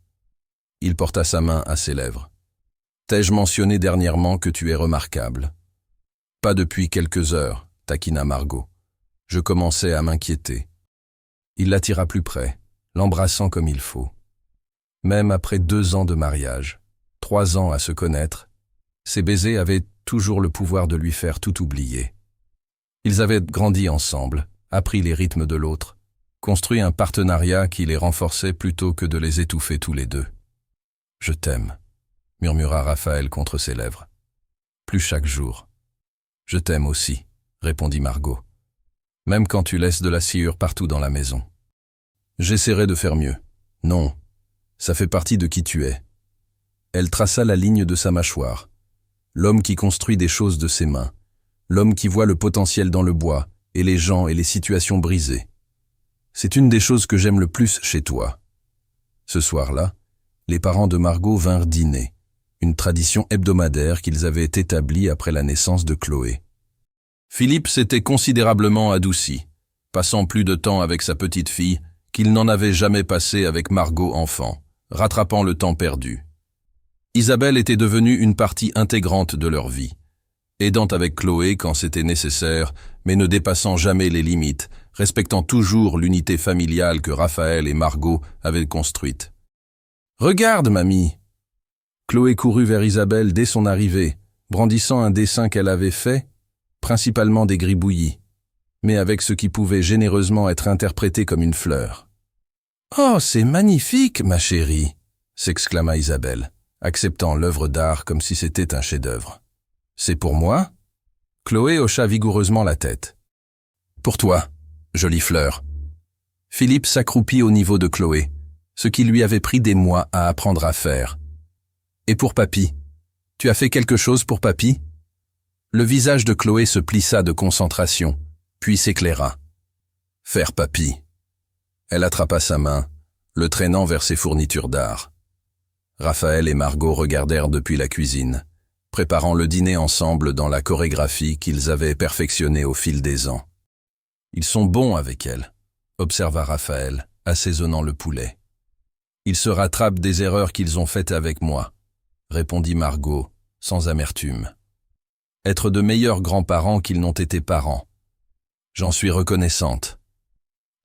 Il porta sa main à ses lèvres. T'ai-je mentionné dernièrement que tu es remarquable? Pas depuis quelques heures, taquina Margot. Je commençais à m'inquiéter. Il l'attira plus près, l'embrassant comme il faut. Même après 2 ans de mariage, 3 ans à se connaître, ces baisers avaient toujours le pouvoir de lui faire tout oublier. Ils avaient grandi ensemble, appris les rythmes de l'autre, construit un partenariat qui les renforçait plutôt que de les étouffer tous les deux. « Je t'aime », murmura Raphaël contre ses lèvres. « Plus chaque jour. »« Je t'aime aussi », répondit Margot. « Même quand tu laisses de la sciure partout dans la maison. »« J'essaierai de faire mieux. »« Non, ça fait partie de qui tu es. » Elle traça la ligne de sa mâchoire. L'homme qui construit des choses de ses mains, l'homme qui voit le potentiel dans le bois et les gens et les situations brisées. C'est une des choses que j'aime le plus chez toi. Ce soir-là, les parents de Margot vinrent dîner, une tradition hebdomadaire qu'ils avaient établie après la naissance de Chloé. Philippe s'était considérablement adouci, passant plus de temps avec sa petite fille qu'il n'en avait jamais passé avec Margot enfant, rattrapant le temps perdu. Isabelle était devenue une partie intégrante de leur vie, aidant avec Chloé quand c'était nécessaire, mais ne dépassant jamais les limites, respectant toujours l'unité familiale que Raphaël et Margot avaient construite. « Regarde, mamie !» Chloé courut vers Isabelle dès son arrivée, brandissant un dessin qu'elle avait fait, principalement des gribouillis, mais avec ce qui pouvait généreusement être interprété comme une fleur. « Oh, c'est magnifique, ma chérie !» s'exclama Isabelle, acceptant l'œuvre d'art comme si c'était un chef-d'œuvre. « C'est pour moi ?» Chloé hocha vigoureusement la tête. « Pour toi, jolie fleur. » Philippe s'accroupit au niveau de Chloé, ce qui lui avait pris des mois à apprendre à faire. « Et pour papy? Tu as fait quelque chose pour papy ?» Le visage de Chloé se plissa de concentration, puis s'éclaira. « Faire papy. » Elle attrapa sa main, le traînant vers ses fournitures d'art. Raphaël et Margot regardèrent depuis la cuisine, préparant le dîner ensemble dans la chorégraphie qu'ils avaient perfectionnée au fil des ans. « Ils sont bons avec elle », observa Raphaël, assaisonnant le poulet. « Ils se rattrapent des erreurs qu'ils ont faites avec moi », répondit Margot, sans amertume. « Être de meilleurs grands-parents qu'ils n'ont été parents. J'en suis reconnaissante. »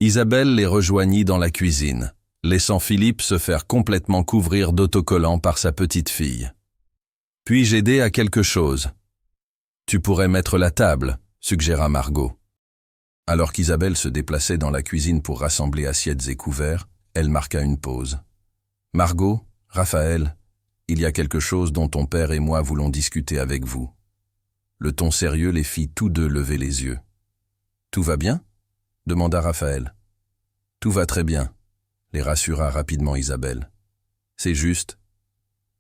Isabelle les rejoignit dans la cuisine, laissant Philippe se faire complètement couvrir d'autocollants par sa petite fille. « Puis-je aider à quelque chose ?»« Tu pourrais mettre la table, » suggéra Margot. Alors qu'Isabelle se déplaçait dans la cuisine pour rassembler assiettes et couverts, elle marqua une pause. « Margot, Raphaël, il y a quelque chose dont ton père et moi voulons discuter avec vous. » Le ton sérieux les fit tous deux lever les yeux. « Tout va bien ?» demanda Raphaël. « Tout va très bien », les rassura rapidement Isabelle. « C'est juste.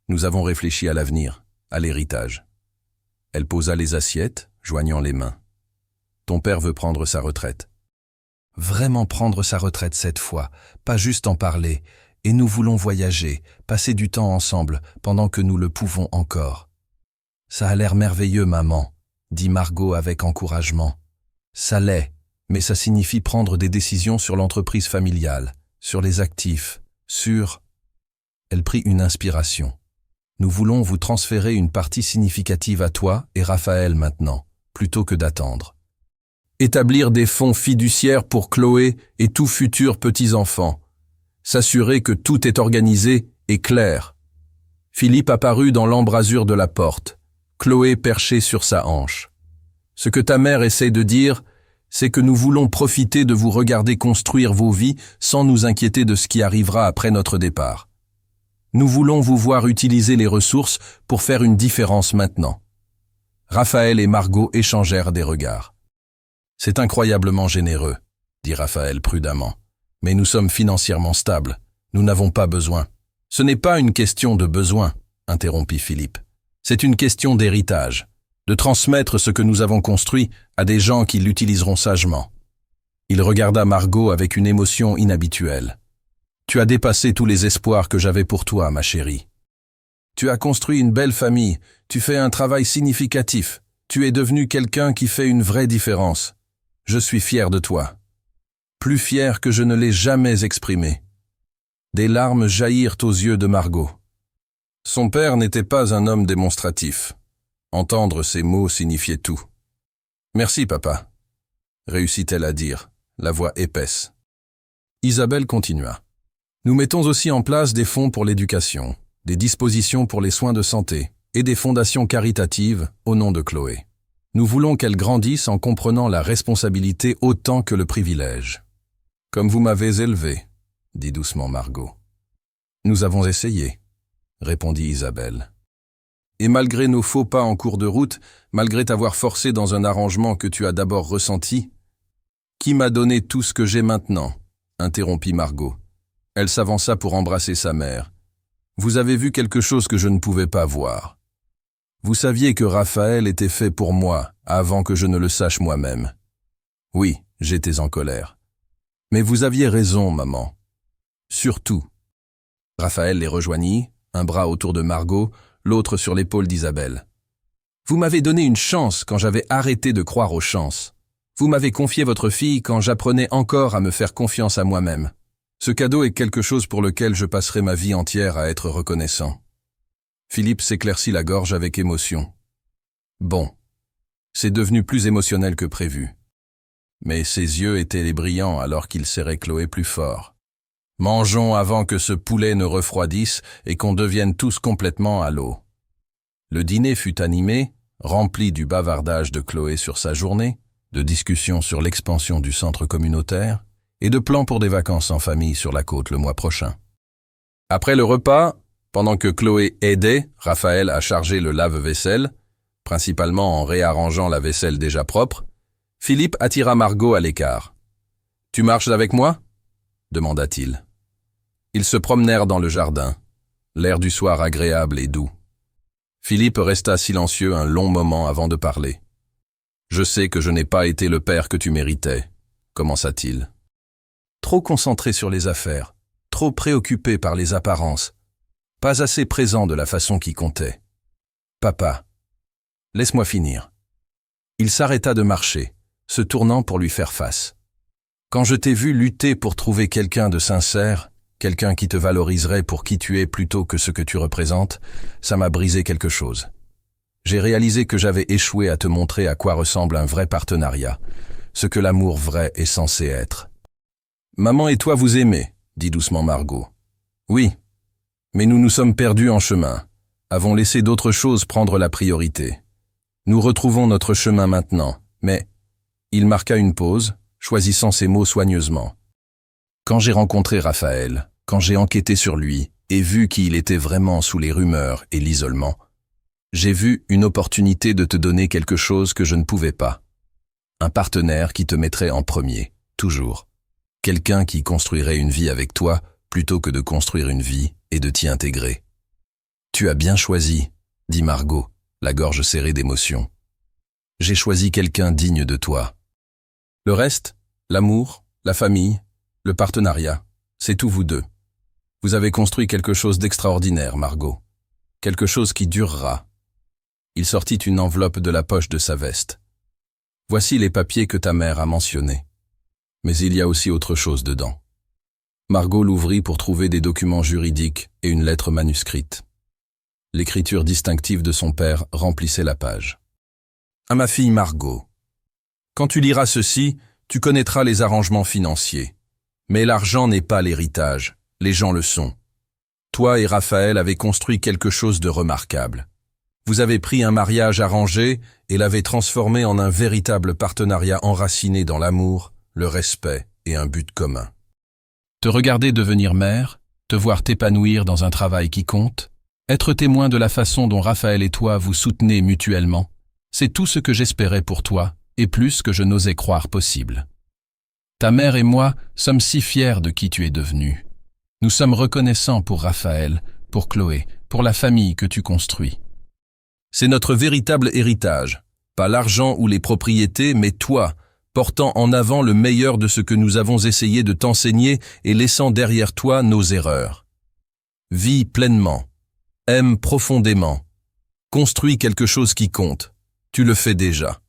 Nous avons réfléchi à l'avenir, à l'héritage. » Elle posa les assiettes, joignant les mains. « Ton père veut prendre sa retraite. » Vraiment prendre sa retraite cette fois, pas juste en parler, et nous voulons voyager, passer du temps ensemble pendant que nous le pouvons encore. « Ça a l'air merveilleux, maman, » dit Margot avec encouragement. « Ça l'est, mais ça signifie prendre des décisions sur l'entreprise familiale, sur les actifs, sur... » Elle prit une inspiration. « Nous voulons vous transférer une partie significative à toi et Raphaël maintenant, plutôt que d'attendre. Établir des fonds fiduciaires pour Chloé et tous futurs petits-enfants. S'assurer que tout est organisé et clair. » Philippe apparut dans l'embrasure de la porte, Chloé perchée sur sa hanche. « Ce que ta mère essaie de dire, c'est que nous voulons profiter de vous regarder construire vos vies sans nous inquiéter de ce qui arrivera après notre départ. Nous voulons vous voir utiliser les ressources pour faire une différence maintenant. » Raphaël et Margot échangèrent des regards. C'est incroyablement généreux, dit Raphaël prudemment. Mais nous sommes financièrement stables. Nous n'avons pas besoin. Ce n'est pas une question de besoin, interrompit Philippe. C'est une question d'héritage, de transmettre ce que nous avons construit à des gens qui l'utiliseront sagement. Il regarda Margot avec une émotion inhabituelle. Tu as dépassé tous les espoirs que j'avais pour toi, ma chérie. Tu as construit une belle famille, tu fais un travail significatif, tu es devenu quelqu'un qui fait une vraie différence. Je suis fier de toi. Plus fier que je ne l'ai jamais exprimé. Des larmes jaillirent aux yeux de Margot. Son père n'était pas un homme démonstratif. Entendre ces mots signifiait tout. « Merci, papa », réussit-elle à dire, la voix épaisse. Isabelle continua. « Nous mettons aussi en place des fonds pour l'éducation, des dispositions pour les soins de santé et des fondations caritatives au nom de Chloé. Nous voulons qu'elle grandisse en comprenant la responsabilité autant que le privilège. Comme vous m'avez élevé, dit doucement Margot. Nous avons essayé, répondit Isabelle. Et malgré nos faux pas en cours de route, malgré t'avoir forcé dans un arrangement que tu as d'abord ressenti, qui m'a donné tout ce que j'ai maintenant, interrompit Margot. Elle s'avança pour embrasser sa mère. Vous avez vu quelque chose que je ne pouvais pas voir. Vous saviez que Raphaël était fait pour moi avant que je ne le sache moi-même. Oui, j'étais en colère. Mais vous aviez raison, maman. Surtout. Raphaël les rejoignit, un bras autour de Margot, l'autre sur l'épaule d'Isabelle. Vous m'avez donné une chance quand j'avais arrêté de croire aux chances. Vous m'avez confié votre fille quand j'apprenais encore à me faire confiance à moi-même. Ce cadeau est quelque chose pour lequel je passerai ma vie entière à être reconnaissant. Philippe s'éclaircit la gorge avec émotion. Bon, c'est devenu plus émotionnel que prévu. Mais ses yeux étaient brillants alors qu'il serrait Chloé plus fort. Mangeons avant que ce poulet ne refroidisse et qu'on devienne tous complètement à l'eau. Le dîner fut animé, rempli du bavardage de Chloé sur sa journée, de discussions sur l'expansion du centre communautaire et de plans pour des vacances en famille sur la côte le mois prochain. Après le repas, pendant que Chloé aidait Raphaël à charger le lave-vaisselle, principalement en réarrangeant la vaisselle déjà propre, Philippe attira Margot à l'écart. « Tu marches avec moi ?» demanda-t-il. Ils se promenèrent dans le jardin, l'air du soir agréable et doux. Philippe resta silencieux un long moment avant de parler. « Je sais que je n'ai pas été le père que tu méritais, » commença-t-il. Trop concentré sur les affaires, trop préoccupé par les apparences, pas assez présent de la façon qui comptait. « Papa, laisse-moi finir. » Il s'arrêta de marcher, se tournant pour lui faire face. « Quand je t'ai vu lutter pour trouver quelqu'un de sincère, quelqu'un qui te valoriserait pour qui tu es plutôt que ce que tu représentes, ça m'a brisé quelque chose. J'ai réalisé que j'avais échoué à te montrer à quoi ressemble un vrai partenariat, ce que l'amour vrai est censé être. « Maman et toi vous aimez, » dit doucement Margot. « Oui, mais nous nous sommes perdus en chemin, avons laissé d'autres choses prendre la priorité. Nous retrouvons notre chemin maintenant, mais... » Il marqua une pause, choisissant ses mots soigneusement. « Quand j'ai rencontré Raphaël, quand j'ai enquêté sur lui et vu qui il était vraiment sous les rumeurs et l'isolement, j'ai vu une opportunité de te donner quelque chose que je ne pouvais pas. Un partenaire qui te mettrait en premier, toujours. Quelqu'un qui construirait une vie avec toi plutôt que de construire une vie et de t'y intégrer. Tu as bien choisi, dit Margot, la gorge serrée d'émotion. J'ai choisi quelqu'un digne de toi. Le reste, l'amour, la famille, le partenariat, c'est tout vous deux. Vous avez construit quelque chose d'extraordinaire, Margot. Quelque chose qui durera. » Il sortit une enveloppe de la poche de sa veste. « Voici les papiers que ta mère a mentionnés. Mais il y a aussi autre chose dedans. » Margot l'ouvrit pour trouver des documents juridiques et une lettre manuscrite. L'écriture distinctive de son père remplissait la page. « À ma fille Margot. Quand tu liras ceci, tu connaîtras les arrangements financiers. Mais l'argent n'est pas l'héritage, les gens le sont. Toi et Raphaël avez construit quelque chose de remarquable. Vous avez pris un mariage arrangé et l'avez transformé en un véritable partenariat enraciné dans l'amour, le respect et un but commun. Te regarder devenir mère, te voir t'épanouir dans un travail qui compte, être témoin de la façon dont Raphaël et toi vous soutenez mutuellement, c'est tout ce que j'espérais pour toi et plus que je n'osais croire possible. Ta mère et moi sommes si fiers de qui tu es devenu. Nous sommes reconnaissants pour Raphaël, pour Chloé, pour la famille que tu construis. C'est notre véritable héritage, pas l'argent ou les propriétés, mais toi, portant en avant le meilleur de ce que nous avons essayé de t'enseigner et laissant derrière toi nos erreurs. Vis pleinement, aime profondément, construis quelque chose qui compte, tu le fais déjà.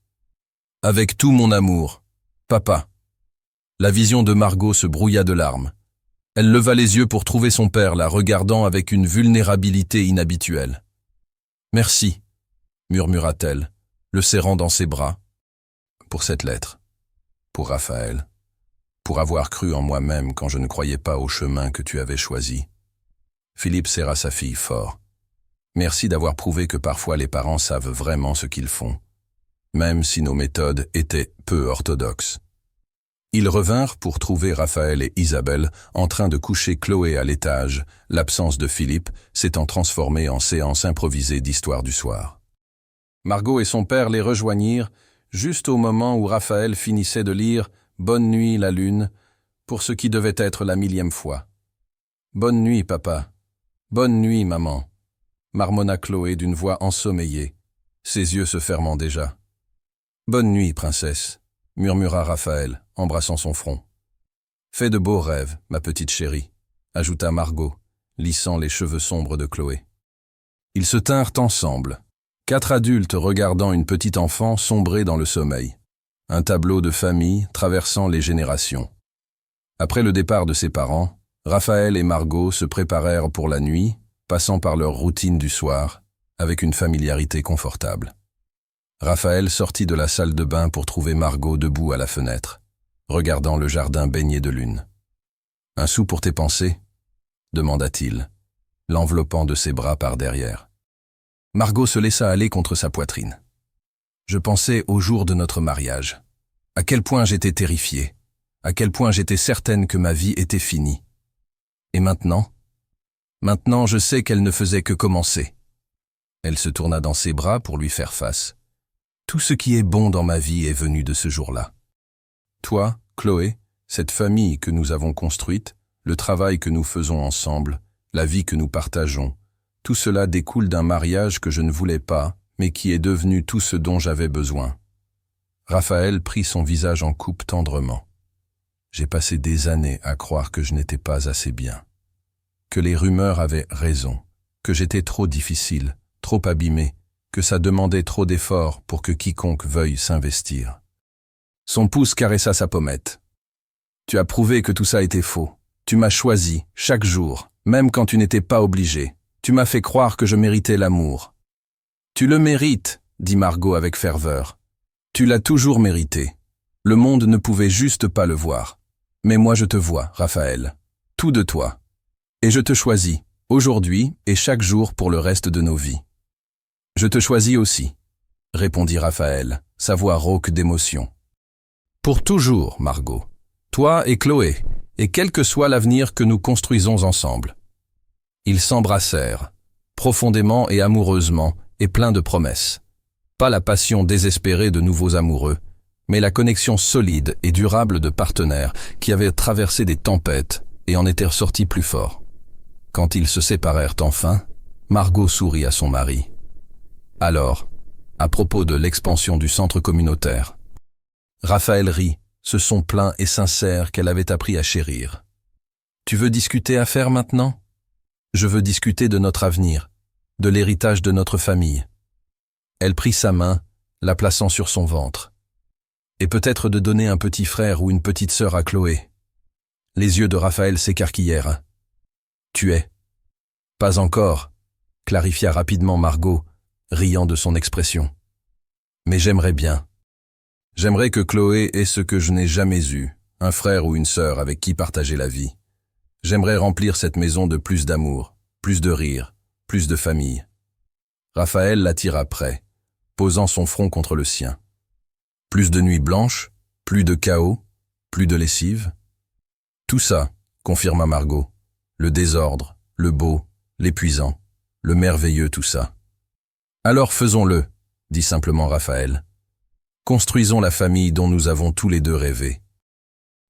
Avec tout mon amour, papa. La vision de Margot se brouilla de larmes. Elle leva les yeux pour trouver son père la regardant avec une vulnérabilité inhabituelle. « Merci », murmura-t-elle, le serrant dans ses bras, pour cette lettre, pour Raphaël, pour avoir cru en moi-même quand je ne croyais pas au chemin que tu avais choisi. Philippe serra sa fille fort. Merci d'avoir prouvé que parfois les parents savent vraiment ce qu'ils font, même si nos méthodes étaient peu orthodoxes. Ils revinrent pour trouver Raphaël et Isabelle en train de coucher Chloé à l'étage, l'absence de Philippe s'étant transformée en séance improvisée d'histoire du soir. Margot et son père les rejoignirent juste au moment où Raphaël finissait de lire « Bonne nuit, la lune » pour ce qui devait être la 1000e fois. « Bonne nuit, papa. Bonne nuit, maman » marmonna Chloé d'une voix ensommeillée, ses yeux se fermant déjà. « Bonne nuit, princesse » murmura Raphaël, embrassant son front. « Fais de beaux rêves, ma petite chérie » ajouta Margot, lissant les cheveux sombres de Chloé. Ils se tinrent ensemble, 4 adultes regardant une petite enfant sombrer dans le sommeil. Un tableau de famille traversant les générations. Après le départ de ses parents, Raphaël et Margot se préparèrent pour la nuit, passant par leur routine du soir, avec une familiarité confortable. Raphaël sortit de la salle de bain pour trouver Margot debout à la fenêtre, regardant le jardin baigné de lune. « Un sou pour tes pensées ?» demanda-t-il, l'enveloppant de ses bras par derrière. Margot se laissa aller contre sa poitrine. Je pensais au jour de notre mariage. À quel point j'étais terrifiée, à quel point j'étais certaine que ma vie était finie. Et maintenant ? Maintenant, je sais qu'elle ne faisait que commencer. Elle se tourna dans ses bras pour lui faire face. Tout ce qui est bon dans ma vie est venu de ce jour-là. Toi, Chloé, cette famille que nous avons construite, le travail que nous faisons ensemble, la vie que nous partageons, tout cela découle d'un mariage que je ne voulais pas, mais qui est devenu tout ce dont j'avais besoin. Raphaël prit son visage en coupe tendrement. J'ai passé des années à croire que je n'étais pas assez bien, que les rumeurs avaient raison, que j'étais trop difficile, trop abîmé, que ça demandait trop d'efforts pour que quiconque veuille s'investir. Son pouce caressa sa pommette. Tu as prouvé que tout ça était faux. Tu m'as choisi, chaque jour, même quand tu n'étais pas obligé. Tu m'as fait croire que je méritais l'amour. Tu le mérites, dit Margot avec ferveur. Tu l'as toujours mérité. Le monde ne pouvait juste pas le voir. Mais moi je te vois, Raphaël. Tout de toi. Et je te choisis, aujourd'hui et chaque jour pour le reste de nos vies. Je te choisis aussi, répondit Raphaël, sa voix rauque d'émotion. Pour toujours, Margot. Toi et Chloé, et quel que soit l'avenir que nous construisons ensemble. Ils s'embrassèrent, profondément et amoureusement, et plein de promesses. Pas la passion désespérée de nouveaux amoureux, mais la connexion solide et durable de partenaires qui avaient traversé des tempêtes et en étaient ressortis plus forts. Quand ils se séparèrent enfin, Margot sourit à son mari. Alors, à propos de l'expansion du centre communautaire, Raphaël rit, ce son plein et sincère qu'elle avait appris à chérir. « Tu veux discuter affaires maintenant ? Je veux discuter de notre avenir, de l'héritage de notre famille. » Elle prit sa main, la plaçant sur son ventre. « Et peut-être de donner un petit frère ou une petite sœur à Chloé. » Les yeux de Raphaël s'écarquillèrent. « Tu es. »« Pas encore, » clarifia rapidement Margot, riant de son expression. « Mais j'aimerais bien. J'aimerais que Chloé ait ce que je n'ai jamais eu, un frère ou une sœur avec qui partager la vie. J'aimerais remplir cette maison de plus d'amour, plus de rire, plus de famille. » Raphaël l'attira près, posant son front contre le sien. « Plus de nuits blanches, plus de chaos, plus de lessive. » « Tout ça, » confirma Margot. « Le désordre, le beau, l'épuisant, le merveilleux, tout ça. »« Alors faisons-le, » dit simplement Raphaël. Construisons la famille dont nous avons tous les deux rêvé.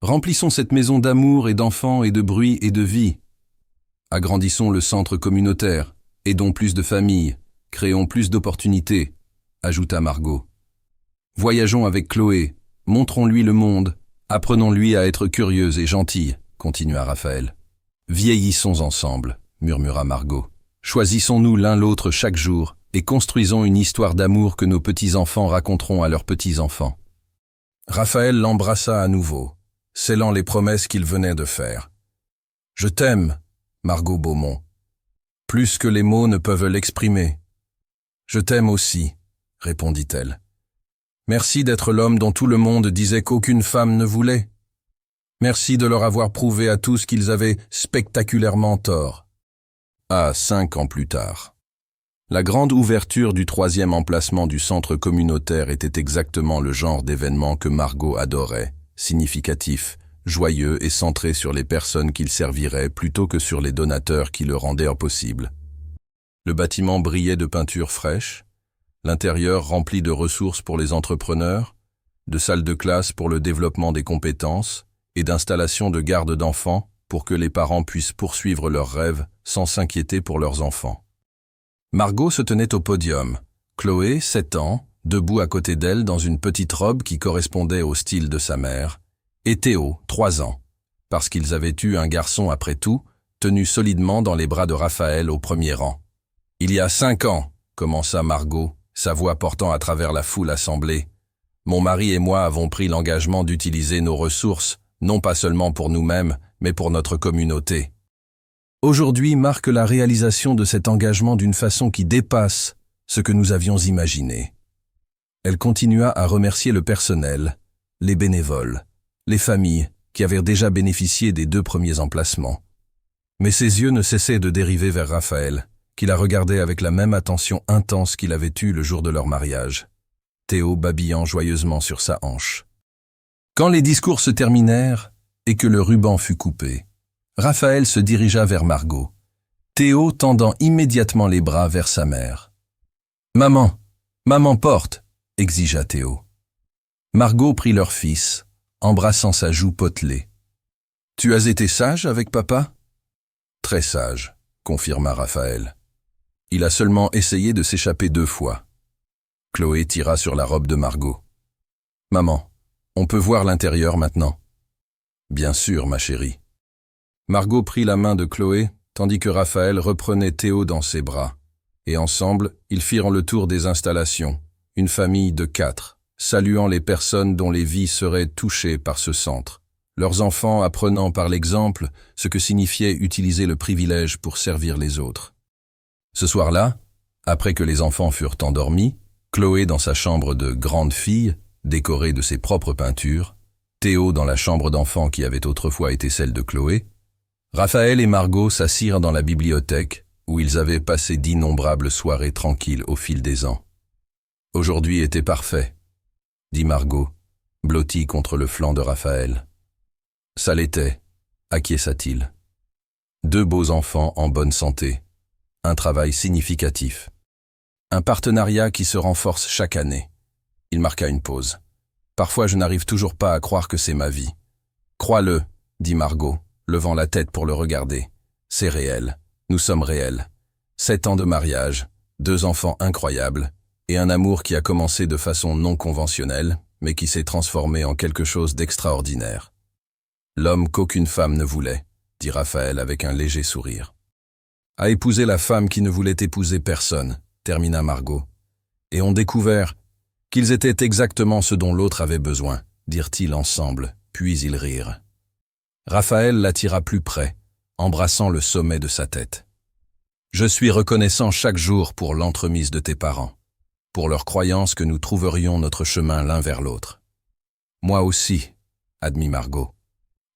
Remplissons cette maison d'amour et d'enfants et de bruit et de vie. Agrandissons le centre communautaire, aidons plus de familles, créons plus d'opportunités, ajouta Margot. Voyageons avec Chloé, montrons-lui le monde, apprenons-lui à être curieuse et gentille, continua Raphaël. Vieillissons ensemble, murmura Margot. Choisissons-nous l'un l'autre chaque jour et construisons une histoire d'amour que nos petits-enfants raconteront à leurs petits-enfants. Raphaël l'embrassa à nouveau, scellant les promesses qu'il venait de faire. « Je t'aime, Margot Beaumont, plus que les mots ne peuvent l'exprimer. »« Je t'aime aussi, » répondit-elle. « Merci d'être l'homme dont tout le monde disait qu'aucune femme ne voulait. Merci de leur avoir prouvé à tous qu'ils avaient spectaculairement tort. » 5 ans plus tard. La grande ouverture du 3e emplacement du centre communautaire était exactement le genre d'événement que Margot adorait, significatif, joyeux et centré sur les personnes qu'il servirait plutôt que sur les donateurs qui le rendaient impossible. Le bâtiment brillait de peintures fraîches, l'intérieur rempli de ressources pour les entrepreneurs, de salles de classe pour le développement des compétences et d'installations de garde d'enfants pour que les parents puissent poursuivre leurs rêves sans s'inquiéter pour leurs enfants. Margot se tenait au podium, Chloé, 7 ans, debout à côté d'elle dans une petite robe qui correspondait au style de sa mère, et Théo, 3 ans, parce qu'ils avaient eu un garçon après tout, tenu solidement dans les bras de Raphaël au premier rang. « Il y a 5 ans, commença Margot, sa voix portant à travers la foule assemblée. Mon mari et moi avons pris l'engagement d'utiliser nos ressources, non pas seulement pour nous-mêmes, mais pour notre communauté. Aujourd'hui marque la réalisation de cet engagement d'une façon qui dépasse ce que nous avions imaginé. » Elle continua à remercier le personnel, les bénévoles, les familles qui avaient déjà bénéficié des 2 premiers emplacements. Mais ses yeux ne cessaient de dériver vers Raphaël, qui la regardait avec la même attention intense qu'il avait eue le jour de leur mariage, Théo babillant joyeusement sur sa hanche. Quand les discours se terminèrent et que le ruban fut coupé, Raphaël se dirigea vers Margot, Théo tendant immédiatement les bras vers sa mère. « Maman, maman porte !» exigea Théo. Margot prit leur fils, embrassant sa joue potelée. « Tu as été sage avec papa ?»« Très sage », confirma Raphaël. « Il a seulement essayé de s'échapper 2 fois. » Chloé tira sur la robe de Margot. « Maman, on peut voir l'intérieur maintenant ?»« Bien sûr, ma chérie. » Margot prit la main de Chloé, tandis que Raphaël reprenait Théo dans ses bras. Et ensemble, ils firent le tour des installations, une famille de 4, saluant les personnes dont les vies seraient touchées par ce centre, leurs enfants apprenant par l'exemple ce que signifiait utiliser le privilège pour servir les autres. Ce soir-là, après que les enfants furent endormis, Chloé dans sa chambre de grande fille, décorée de ses propres peintures, Théo dans la chambre d'enfant qui avait autrefois été celle de Chloé, Raphaël et Margot s'assirent dans la bibliothèque où ils avaient passé d'innombrables soirées tranquilles au fil des ans. « Aujourd'hui était parfait », dit Margot, blottie contre le flanc de Raphaël. « Ça l'était », acquiesça-t-il. 2 beaux enfants en bonne santé, un travail significatif. Un partenariat qui se renforce chaque année. Il marqua une pause. « Parfois je n'arrive toujours pas à croire que c'est ma vie. »« Crois-le, » dit Margot, levant la tête pour le regarder. « C'est réel. Nous sommes réels. 7 ans de mariage, 2 enfants incroyables, et un amour qui a commencé de façon non conventionnelle, mais qui s'est transformé en quelque chose d'extraordinaire. L'homme qu'aucune femme ne voulait, » dit Raphaël avec un léger sourire. « A épousé la femme qui ne voulait épouser personne, » termina Margot. « Et ont découvert qu'ils étaient exactement ce dont l'autre avait besoin, » dirent-ils ensemble, puis ils rirent. Raphaël l'attira plus près, embrassant le sommet de sa tête. « Je suis reconnaissant chaque jour pour l'entremise de tes parents, pour leur croyance que nous trouverions notre chemin l'un vers l'autre. »« Moi aussi, » admit Margot,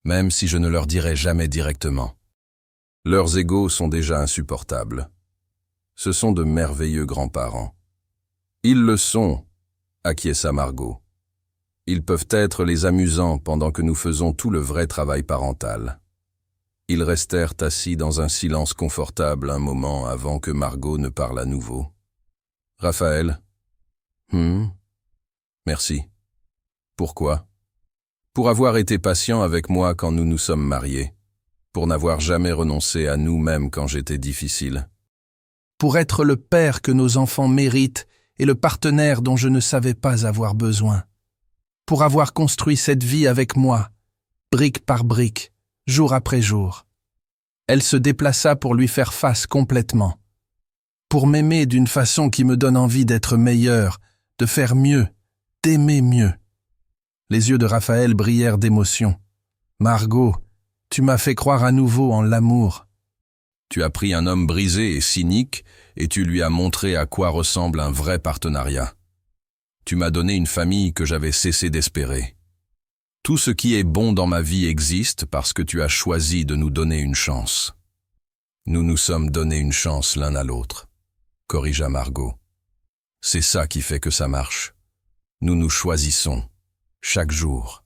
même si je ne leur dirai jamais directement. Leurs égos sont déjà insupportables. Ce sont de merveilleux grands-parents. Ils le sont, acquiesça Margot. Ils peuvent être les amusants pendant que nous faisons tout le vrai travail parental. Ils restèrent assis dans un silence confortable un moment avant que Margot ne parle à nouveau. Raphaël. Merci. Pourquoi? Pour avoir été patient avec moi quand nous nous sommes mariés. Pour n'avoir jamais renoncé à nous-mêmes quand j'étais difficile. Pour être le père que nos enfants méritent et le partenaire dont je ne savais pas avoir besoin. Pour avoir construit cette vie avec moi, brique par brique, jour après jour. Elle se déplaça pour lui faire face complètement. Pour m'aimer d'une façon qui me donne envie d'être meilleur, de faire mieux, d'aimer mieux. Les yeux de Raphaël brillèrent d'émotion. Margot, tu m'as fait croire à nouveau en l'amour. Tu as pris un homme brisé et cynique et tu lui as montré à quoi ressemble un vrai partenariat. Tu m'as donné une famille que j'avais cessé d'espérer. Tout ce qui est bon dans ma vie existe parce que tu as choisi de nous donner une chance. Nous nous sommes donné une chance l'un à l'autre, corrigea Margot. C'est ça qui fait que ça marche. Nous nous choisissons, chaque jour.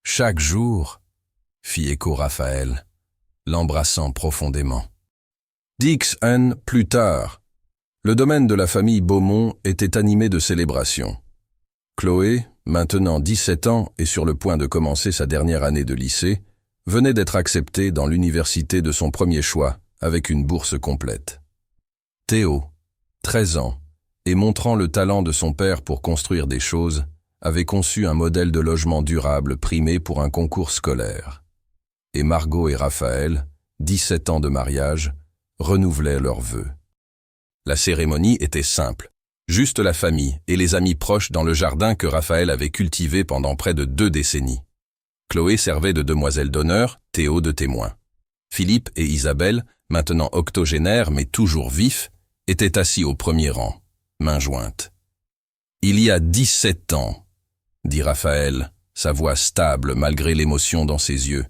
Chaque jour, fit écho Raphaël, l'embrassant profondément. 10 ans plus tard, le domaine de la famille Beaumont était animé de célébrations. Chloé, maintenant 17 ans et sur le point de commencer sa dernière année de lycée, venait d'être acceptée dans l'université de son premier choix avec une bourse complète. Théo, 13 ans, et montrant le talent de son père pour construire des choses, avait conçu un modèle de logement durable primé pour un concours scolaire. Et Margot et Raphaël, 17 ans de mariage, renouvelaient leurs vœux. La cérémonie était simple, juste la famille et les amis proches dans le jardin que Raphaël avait cultivé pendant près de 2 décennies. Chloé servait de demoiselle d'honneur, Théo de témoin. Philippe et Isabelle, maintenant octogénaires mais toujours vifs, étaient assis au premier rang, mains jointes. « Il y a 17 ans, dit Raphaël, sa voix stable malgré l'émotion dans ses yeux,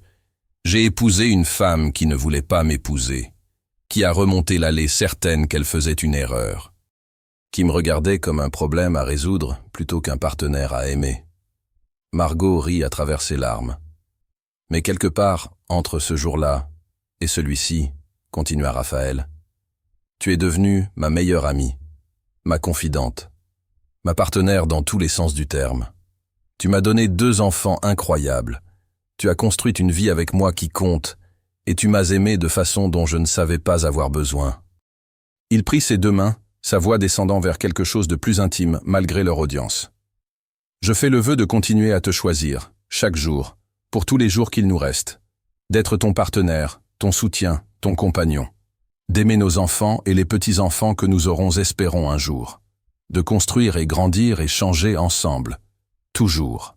j'ai épousé une femme qui ne voulait pas m'épouser, qui a remonté l'allée certaine qu'elle faisait une erreur, qui me regardait comme un problème à résoudre plutôt qu'un partenaire à aimer. » Margot rit à travers ses larmes. « Mais quelque part, entre ce jour-là et celui-ci, continua Raphaël, tu es devenue ma meilleure amie, ma confidente, ma partenaire dans tous les sens du terme. Tu m'as donné 2 enfants incroyables. Tu as construit une vie avec moi qui compte, et tu m'as aimé de façon dont je ne savais pas avoir besoin. » Il prit ses 2 mains, sa voix descendant vers quelque chose de plus intime malgré leur audience. « Je fais le vœu de continuer à te choisir, chaque jour, pour tous les jours qu'il nous reste, d'être ton partenaire, ton soutien, ton compagnon, d'aimer nos enfants et les petits-enfants que nous aurons espérons un jour, de construire et grandir et changer ensemble, toujours. »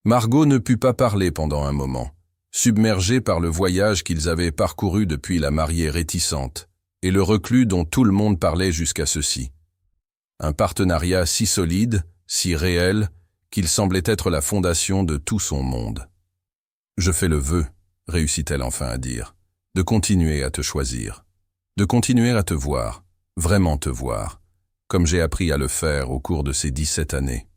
Margot ne put pas parler pendant un moment, submergée par le voyage qu'ils avaient parcouru depuis la mariée réticente et le reclus dont tout le monde parlait jusqu'à ceci. Un partenariat si solide, si réel, qu'il semblait être la fondation de tout son monde. « Je fais le vœu, réussit-elle enfin à dire, de continuer à te choisir, de continuer à te voir, vraiment te voir, comme j'ai appris à le faire au cours de ces 17 années.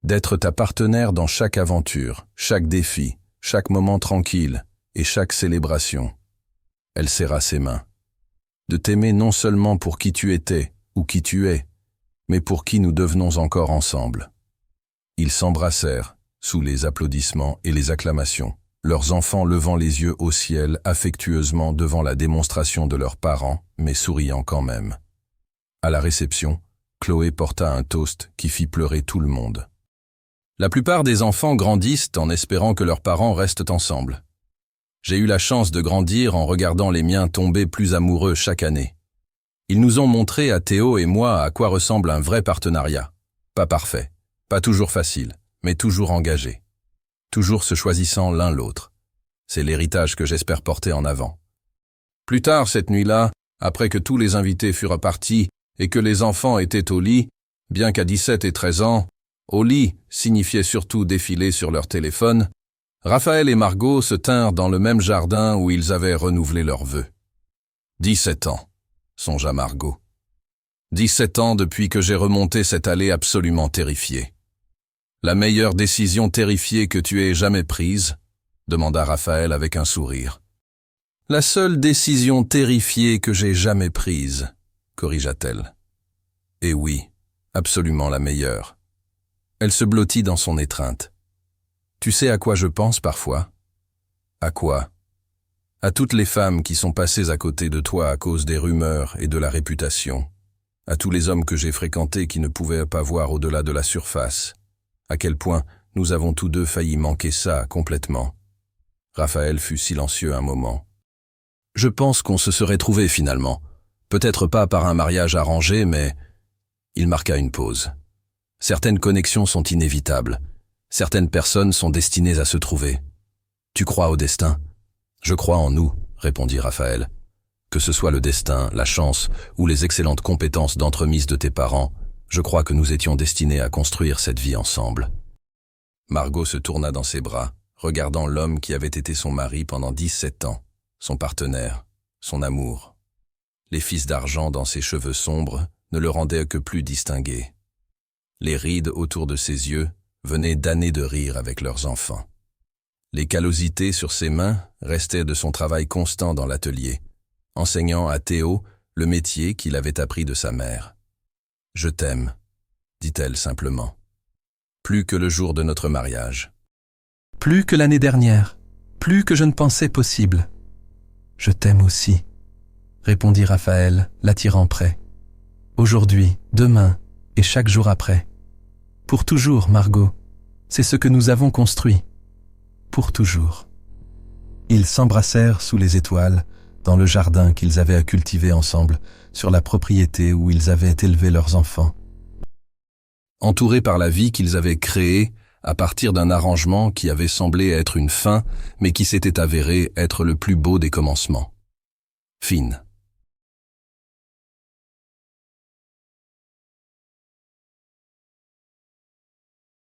D'être ta partenaire dans chaque aventure, chaque défi, chaque moment tranquille et chaque célébration. » Elle serra ses mains. « De t'aimer non seulement pour qui tu étais ou qui tu es, mais pour qui nous devenons encore ensemble. » Ils s'embrassèrent, sous les applaudissements et les acclamations, leurs enfants levant les yeux au ciel affectueusement devant la démonstration de leurs parents, mais souriant quand même. À la réception, Chloé porta un toast qui fit pleurer tout le monde. La plupart des enfants grandissent en espérant que leurs parents restent ensemble. J'ai eu la chance de grandir en regardant les miens tomber plus amoureux chaque année. Ils nous ont montré à Théo et moi à quoi ressemble un vrai partenariat. Pas parfait, pas toujours facile, mais toujours engagé. Toujours se choisissant l'un l'autre. C'est l'héritage que j'espère porter en avant. Plus tard cette nuit-là, après que tous les invités furent partis et que les enfants étaient au lit, bien qu'à 17 et 13 ans, au lit signifiait surtout défiler sur leur téléphone, Raphaël et Margot se tinrent dans le même jardin où ils avaient renouvelé leurs vœux. 17 ans, songea Margot. 17 ans depuis que j'ai remonté cette allée absolument terrifiée. La meilleure décision terrifiée que tu aies jamais prise, demanda Raphaël avec un sourire. La seule décision terrifiée que j'ai jamais prise, corrigea-t-elle. Et oui, absolument la meilleure. Elle se blottit dans son étreinte. Tu sais à quoi je pense parfois? À quoi? À toutes les femmes qui sont passées à côté de toi à cause des rumeurs et de la réputation. À tous les hommes que j'ai fréquentés qui ne pouvaient pas voir au-delà de la surface. À quel point nous avons tous deux failli manquer ça complètement. Raphaël fut silencieux un moment. Je pense qu'on se serait trouvé finalement. Peut-être pas par un mariage arrangé, mais... Il marqua une pause. Certaines connexions sont inévitables. Certaines personnes sont destinées à se trouver. Tu crois au destin? Je crois en nous, répondit Raphaël. Que ce soit le destin, la chance ou les excellentes compétences d'entremise de tes parents, je crois que nous étions destinés à construire cette vie ensemble. Margot se tourna dans ses bras, regardant l'homme qui avait été son mari pendant 17 ans, son partenaire, son amour. Les fils d'argent dans ses cheveux sombres ne le rendaient que plus distingué. Les rides autour de ses yeux venaient d'années de rire avec leurs enfants. Les callosités sur ses mains restaient de son travail constant dans l'atelier, enseignant à Théo le métier qu'il avait appris de sa mère. « Je t'aime », dit-elle simplement. « Plus que le jour de notre mariage. »« Plus que l'année dernière, plus que je ne pensais possible. »« Je t'aime aussi », répondit Raphaël, l'attirant près. « Aujourd'hui, demain et chaque jour après. Pour toujours, Margot, c'est ce que nous avons construit. Pour toujours. » Ils s'embrassèrent sous les étoiles, dans le jardin qu'ils avaient à cultiver ensemble, sur la propriété où ils avaient élevé leurs enfants. Entourés par la vie qu'ils avaient créée à partir d'un arrangement qui avait semblé être une fin, mais qui s'était avéré être le plus beau des commencements. Fine.